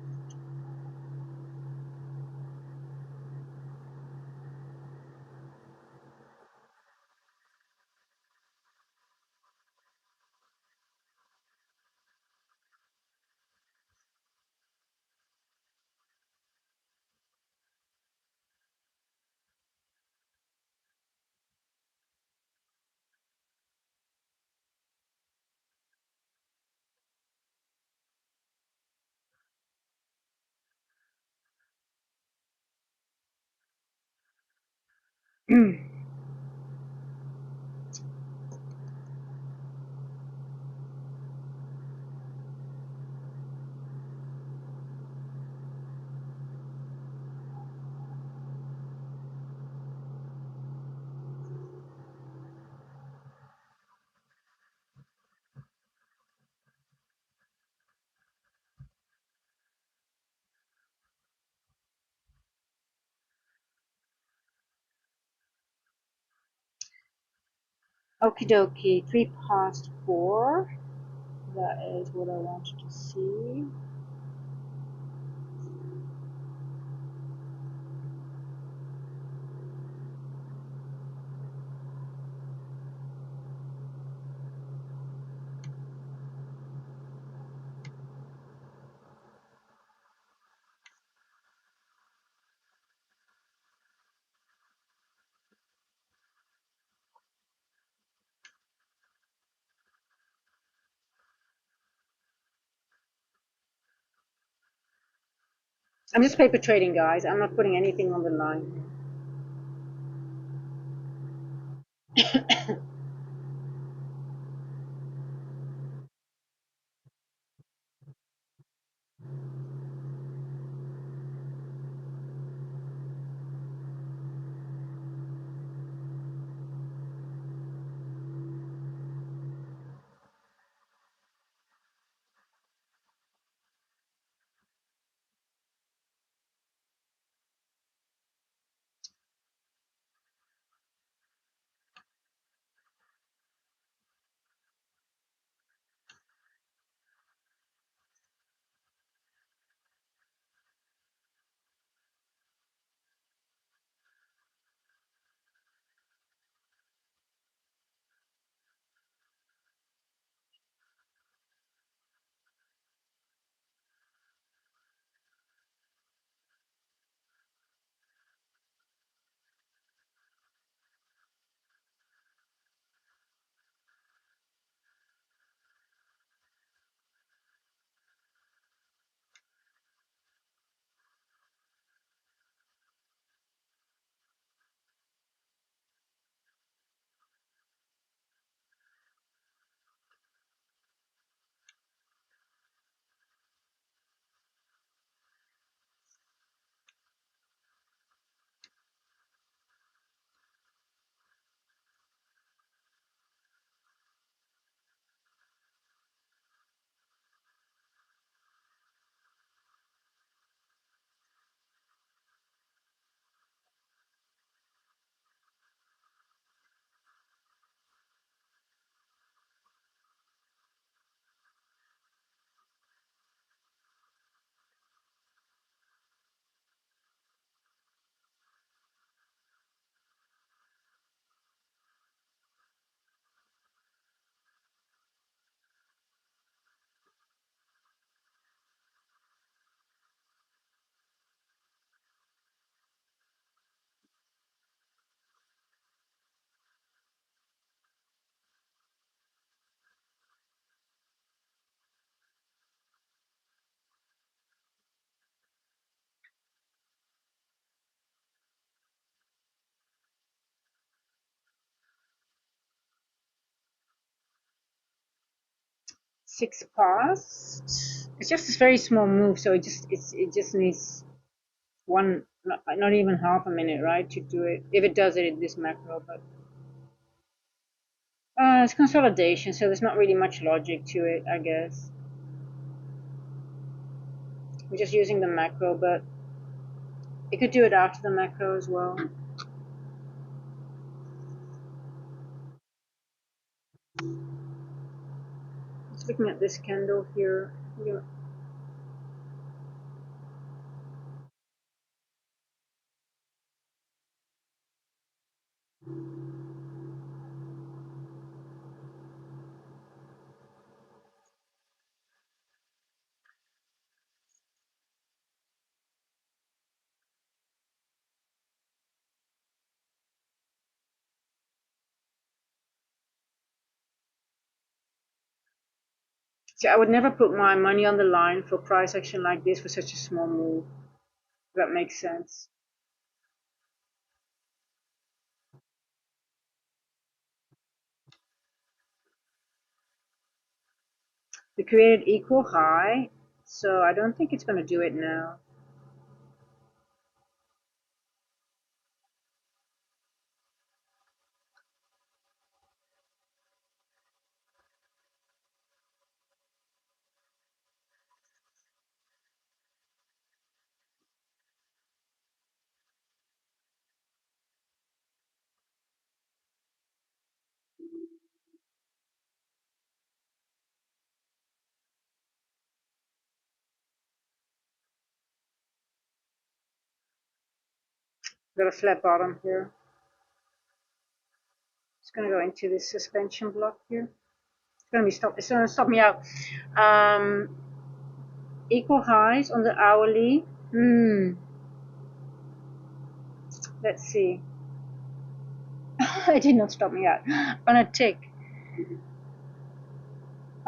Okie dokie, 4:03. That is what I wanted to see. I'm just paper trading, guys. I'm not putting anything on the line. 6 past. It's just a very small move, so it just needs one, not even half a minute, right, to do it. If it does it in this macro, but it's consolidation, so there's not really much logic to it, I guess. We're just using the macro, but it could do it after the macro as well. Just looking at this candle here. Yeah. See, I would never put my money on the line for price action like this for such a small move. If that makes sense. We created equal high, so I don't think it's going to do it now. Got a flat bottom here. It's going to go into this suspension block here. It's going to be stop. It's going to stop me out. Equal highs on the hourly. Let's see. It did not stop me out. On a tick.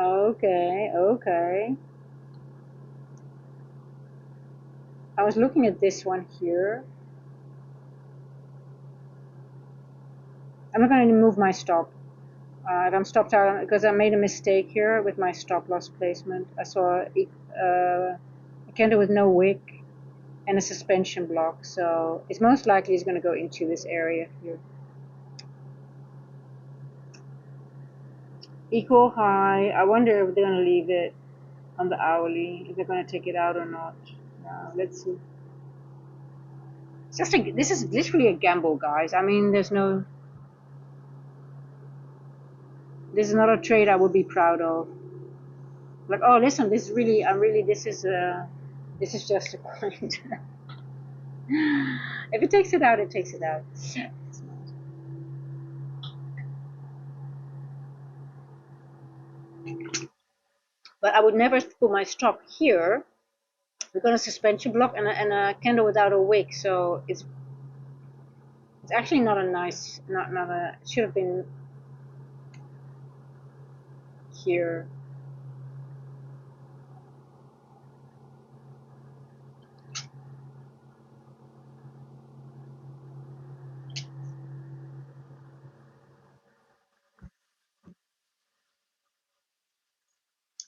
Okay, okay. I was looking at this one here. I'm not going to move my stop. If I'm stopped out because I made a mistake here with my stop loss placement. I saw a candle with no wick and a suspension block, so it's most likely it's going to go into this area here. Equal high. I wonder if they're going to leave it on the hourly, if they're going to take it out or not. Let's see. It's just this is literally a gamble, guys. I mean, this is not a trade I would be proud of. Like, oh, listen, this is really, this is just a point. If it takes it out, it takes it out. But I would never put my stop here. We've got a suspension block and a candle without a wick, so it's actually not a nice, not a, it should have been here.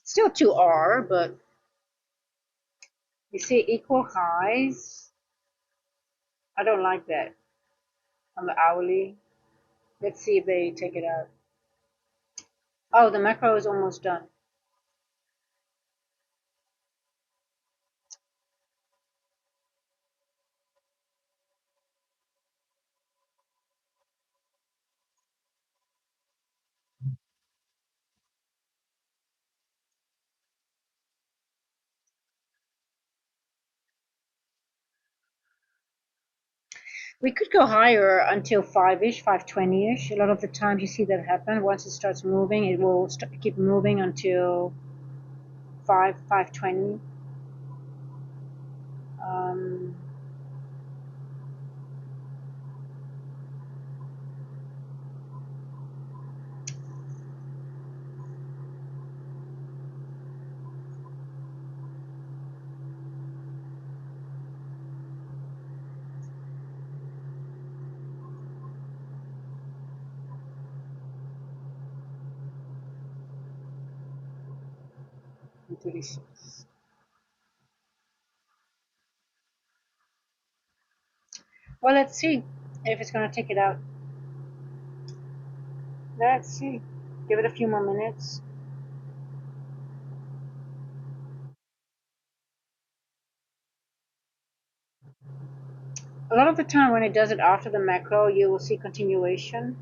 Still 2R, but you see equal highs. I don't like that on the hourly. Let's see if they take it out. Oh, the macro is almost done. We could go higher until 5-ish, 520-ish. A lot of the times you see that happen. Once it starts moving, it will keep moving until 520. Um, 136. Well, let's see if it's going to take it out. Let's see. Give it a few more minutes. A lot of the time when it does it after the macro, you will see continuation.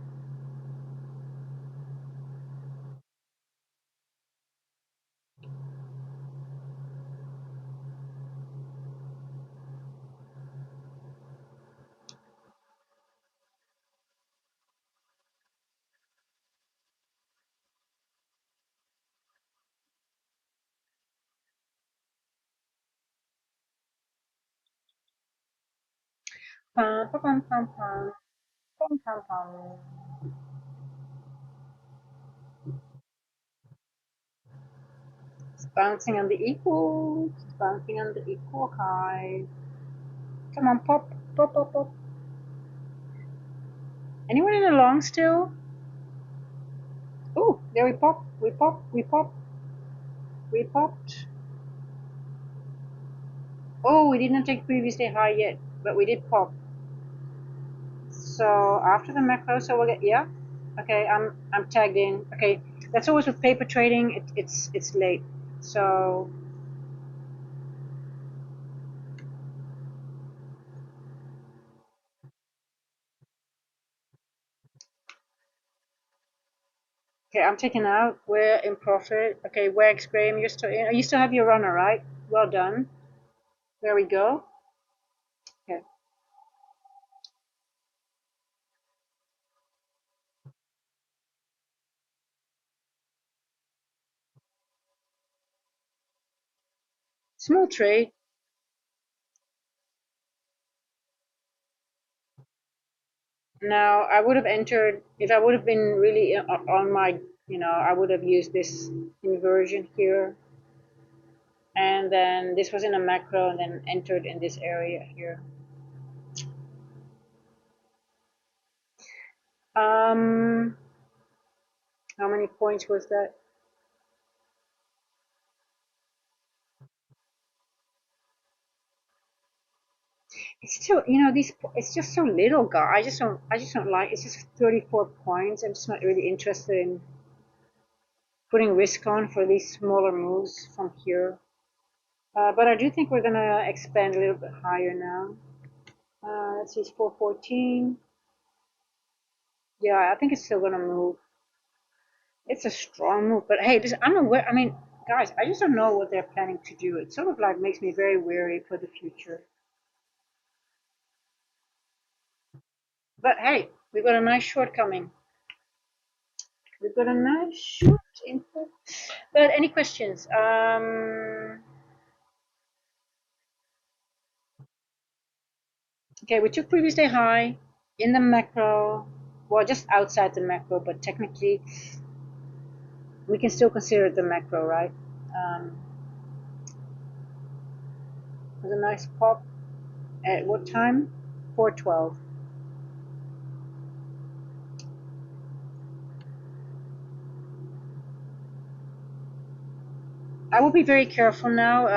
Pum, pum, pum, pum, pum, pum, pum, pum. It's bouncing on the equal. It's bouncing on the equal high. Come on, pop, pop, pop, pop. Anyone in the long still? Oh, there we pop, we pop, we pop, we popped. Oh, we didn't take previous day high yet, but we did pop. So after the macro, so we'll get, yeah. Okay, I'm tagged in. Okay, that's always with paper trading. It's late. So okay, I'm taking out. We're in profit. Okay, Wags Graham, you're still in. You still have your runner, right? Well done. There we go. Okay. Small trade. Now I would have entered if I would have been really on my, I would have used this inversion here, and then this was in a macro, and then entered in this area here. Um, how many points was that? It's still, these. It's just so little, guy. I just don't like. It's just 34 points. I'm just not really interested in putting risk on for these smaller moves from here. But I do think we're gonna expand a little bit higher now. Let's see, it's 414. Yeah, I think it's still gonna move. It's a strong move, but hey, listen, I'm aware. I mean, guys, I just don't know what they're planning to do. It sort of like makes me very wary for the future. But hey, we've got a nice short coming. We've got a nice short input. But any questions? Okay, we took previous day high in the macro. Well, just outside the macro, but technically we can still consider it the macro, right? Um, it was a nice pop. At what time? 412. I will be very careful now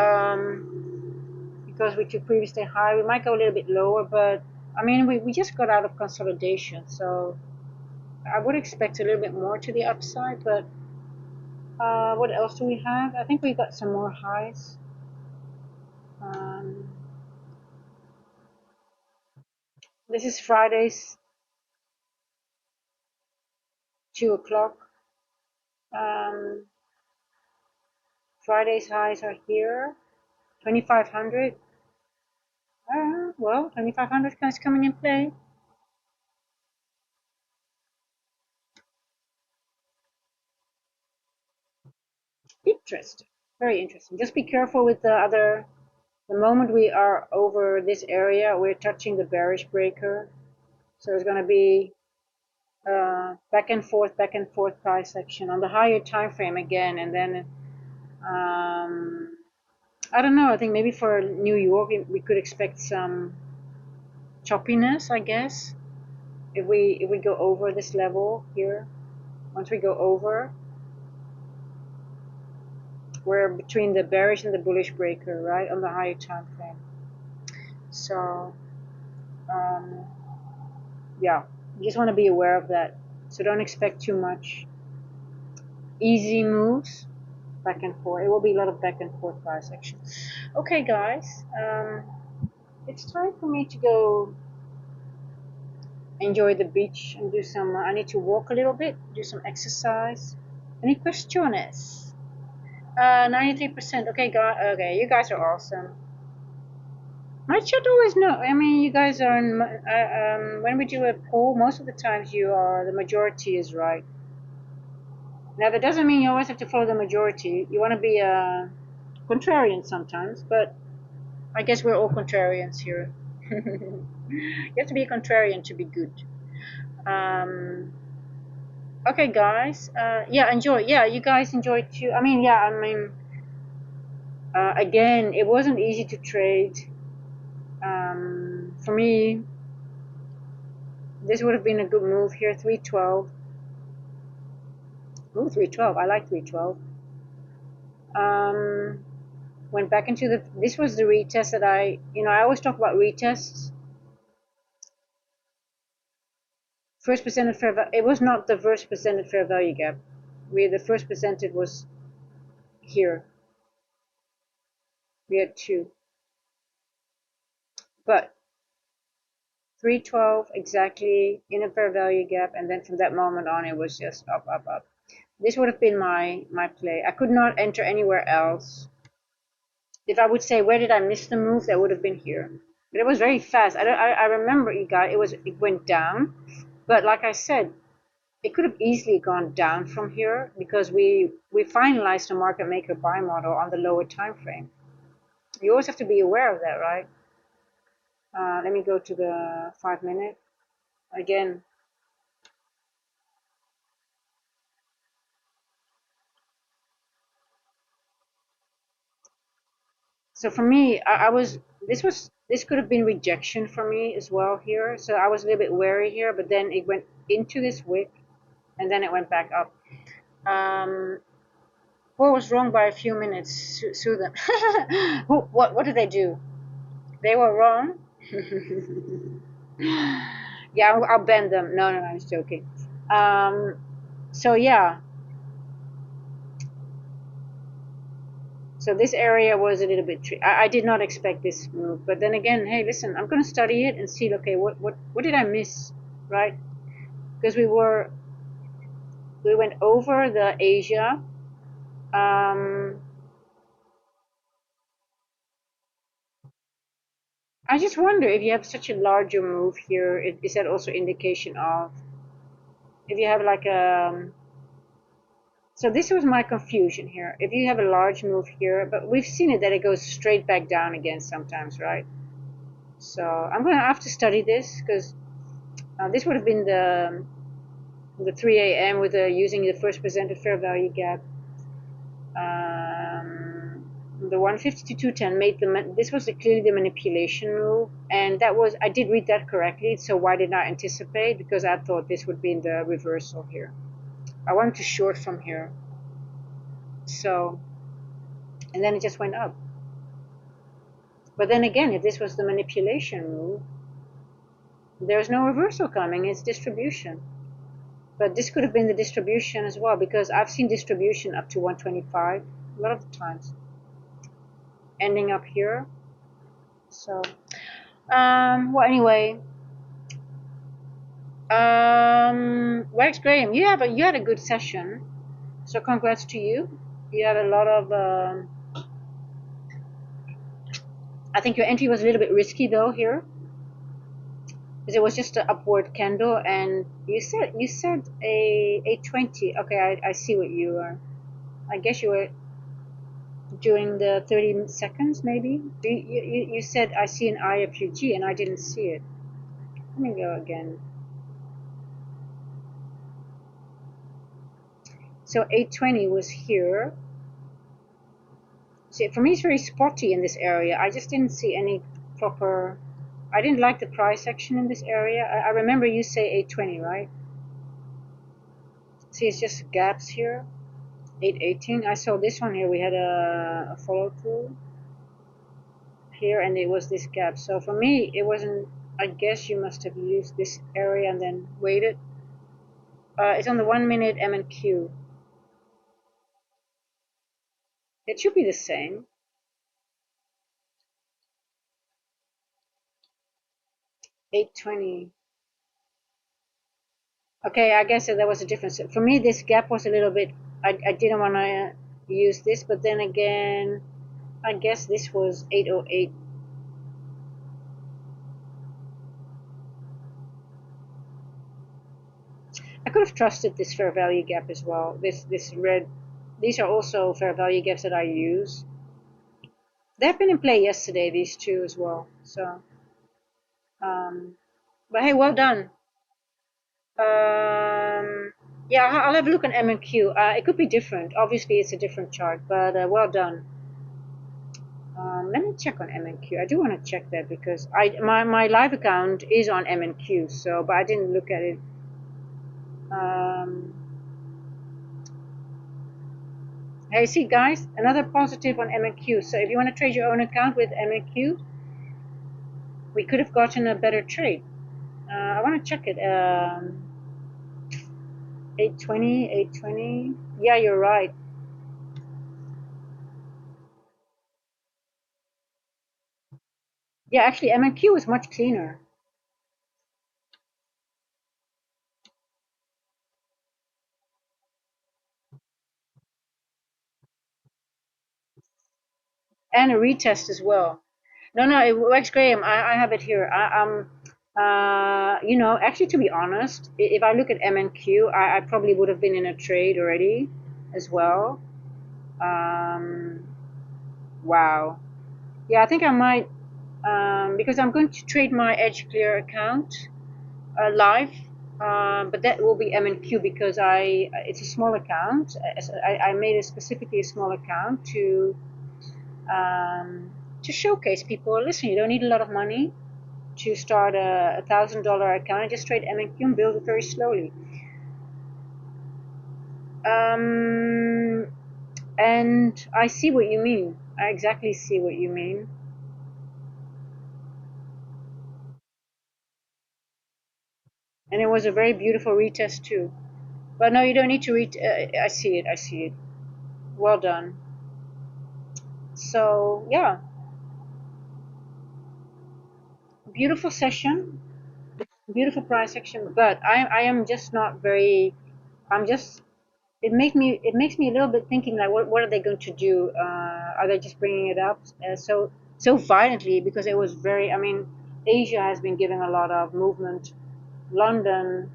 because we took previous day high. We might go a little bit lower, but I mean, we just got out of consolidation, so I would expect a little bit more to the upside. But what else do we have? I think we got some more highs. Um, this is Friday's 2 o'clock. Um, Friday's highs are here, 2,500. Well, 2,500 is coming in play. Interesting, very interesting. Just be careful with the other. The moment we are over this area, we're touching the bearish breaker. So it's going to be back and forth price action on the higher time frame again, and then I don't know. I think maybe for New York we could expect some choppiness, I guess, if we go over this level here. Once we go over, We're between the bearish and the bullish breaker, right, on the higher time frame. So yeah, you just want to be aware of that. So don't expect too much easy moves back and forth. It will be a lot of back and forth price action. Okay, guys, it's time for me to go enjoy the beach and do some. I need to walk a little bit, do some exercise. Any questions? 93%. Okay, guys. Okay, you guys are awesome. My chat always know. I mean, you guys are in. When we do a poll, most of the times you are. The majority is right. Now that doesn't mean you always have to follow the majority. You want to be a contrarian sometimes, but I guess we're all contrarians here. You have to be a contrarian to be good. Okay, guys. Yeah, enjoy. Yeah, you guys enjoy too. I mean, yeah. I mean, again, it wasn't easy to trade. For me, this would have been a good move here. 312. Ooh, 312. I like 312. Went back into the. This was the retest that I always talk about retests. First presented fair value. It was not the first presented fair value gap. The first presented was here. We had two, but 312 exactly in a fair value gap, and then from that moment on, it was just up, up, up. This would have been my play. I could not enter anywhere else. If I would say where did I miss the move, that would have been here. But it was very fast. I remember you guys. It went down, but like I said, it could have easily gone down from here because we finalized the market maker buy model on the lower time frame. You always have to be aware of that, right? Let me go to the 5-minute again. So for me, this could have been rejection for me as well here. So I was a little bit wary here, but then it went into this wick, and then it went back up. What was wrong by a few minutes? Sue them. What did they do? They were wrong. Yeah, I'll bend them. No, I'm just joking. So yeah. So this area was a little bit tricky. I did not expect this move, but then again, hey, listen, I'm going to study it and see. Okay, what did I miss, right? Because we went over the Asia. I just wonder if you have such a larger move here, is that also indication of if you have like a. So this was my confusion here. If you have a large move here, but we've seen it that it goes straight back down again sometimes, right? So I'm gonna have to study this because this would have been the 3 a.m. with using the first presented fair value gap. The 150 to 210 made this was clearly the manipulation move, and that was, I did read that correctly. So why did I anticipate? Because I thought this would be in the reversal here. I wanted to short from here. So, and then it just went up. But then again, if this was the manipulation move, there's no reversal coming. It's distribution. But this could have been the distribution as well, because I've seen distribution up to 125 a lot of the times, ending up here. So, well, anyway, Wax Graham, you had a good session. So congrats to you. You had a lot of. I think your entry was a little bit risky though here, because it was just an upward candle, and you said a 820. Okay, I see what you are. I guess you were during the 30 seconds maybe. You said I see an IFUG and I didn't see it. Let me go again. So 820 was here. So for me it's very spotty in this area. I just didn't see any proper. I didn't like the price action in this area. I remember you say 820, right? See, it's just gaps here. 818. I saw this one here. We had a follow through here, and it was this gap. So for me, it wasn't. I guess you must have used this area and then waited. It's on the 1 minute M and Q. It should be the same. 820. Okay, I guess there was a difference. For me, this gap was a little bit. I didn't want to use this, but then again, I guess this was 808. I could have trusted this fair value gap as well. This red. These are also fair value gaps that I use. They've been in play yesterday, these two as well. So, but hey, well done. Yeah, I'll have a look at M and Q. It could be different. Obviously, it's a different chart, but well done. Let me check on M and Q. I do want to check that because my live account is on M and Q. So, but I didn't look at it. Hey, see guys, another positive on M and Q. So if you want to trade your own account with M and Q, we could have gotten a better trade. I want to check it. 820, 820. Yeah, you're right. Yeah, actually, M and Q is much cleaner. And a retest as well. No, no, it works, Graham. I have it here. Actually, to be honest, if I look at M and Q, I probably would have been in a trade already as well. Um, wow. Yeah, I think I might, because I'm going to trade my Edge Clear account live, but that will be M and Q because it's a small account. I made it specifically a small account to showcase people. Listen, you don't need a lot of money to start a $1,000 account and just trade M and Q and build it very slowly. And I see what you mean. I exactly see what you mean. And it was a very beautiful retest too. But no, you don't need to read. I see it. I see it. Well done. So yeah, beautiful session, beautiful price action. But I am just not very. I'm just. It makes me a little bit thinking like what are they going to do? Are they just bringing it up so violently because it was very. I mean, Asia has been giving a lot of movement. London.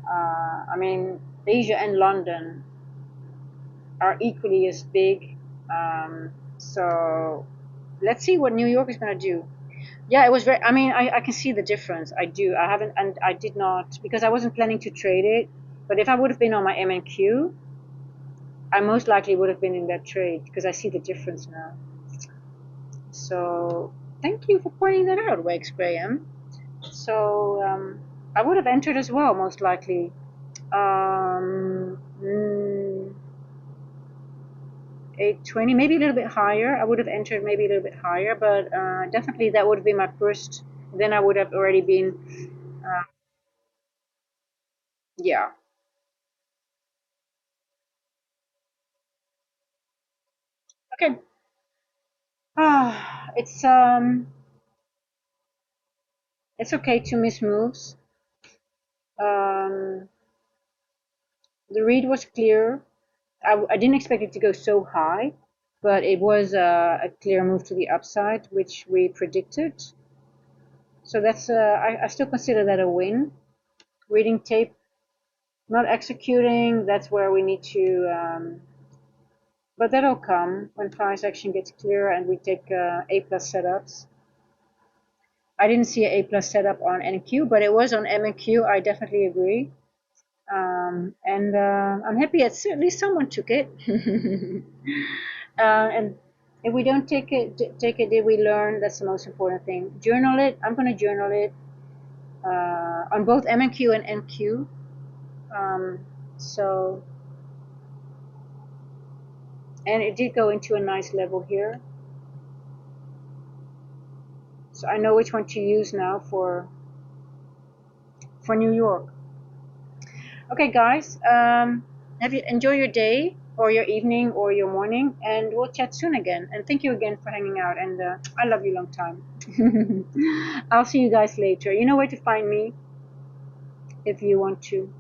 I mean, Asia and London are equally as big. So let's see what New York is going to do. Yeah, it was very. I mean, I can see the difference. I do. I haven't, and I did not because I wasn't planning to trade it. But if I would have been on my MNQ, I most likely would have been in that trade because I see the difference now. So thank you for pointing that out, Wakes Graham. So I would have entered as well, most likely. Um, mm, 820, maybe a little bit higher. I would have entered maybe a little bit higher, but definitely that would be my first. Then I would have already been, uh, yeah. Okay. It's okay to miss moves. Um, the read was clear. I didn't expect it to go so high, but it was a clear move to the upside, which we predicted. So that's I still consider that a win. Reading tape, not executing. That's where we need to. But that'll come when price action gets clearer and we take A plus setups. I didn't see an A plus setup on NQ, but it was on M and Q. I definitely agree. And I'm happy at least someone took it. And if we don't take it, did we learn? That's the most important thing. Journal it. I'm going to journal it on both M and Q and NQ. So And it did go into a nice level here. So I know which one to use now for New York. Okay, guys, have you enjoy your day or your evening or your morning, and we'll chat soon again. And thank you again for hanging out. And I love you long time. I'll see you guys later. You know where to find me if you want to.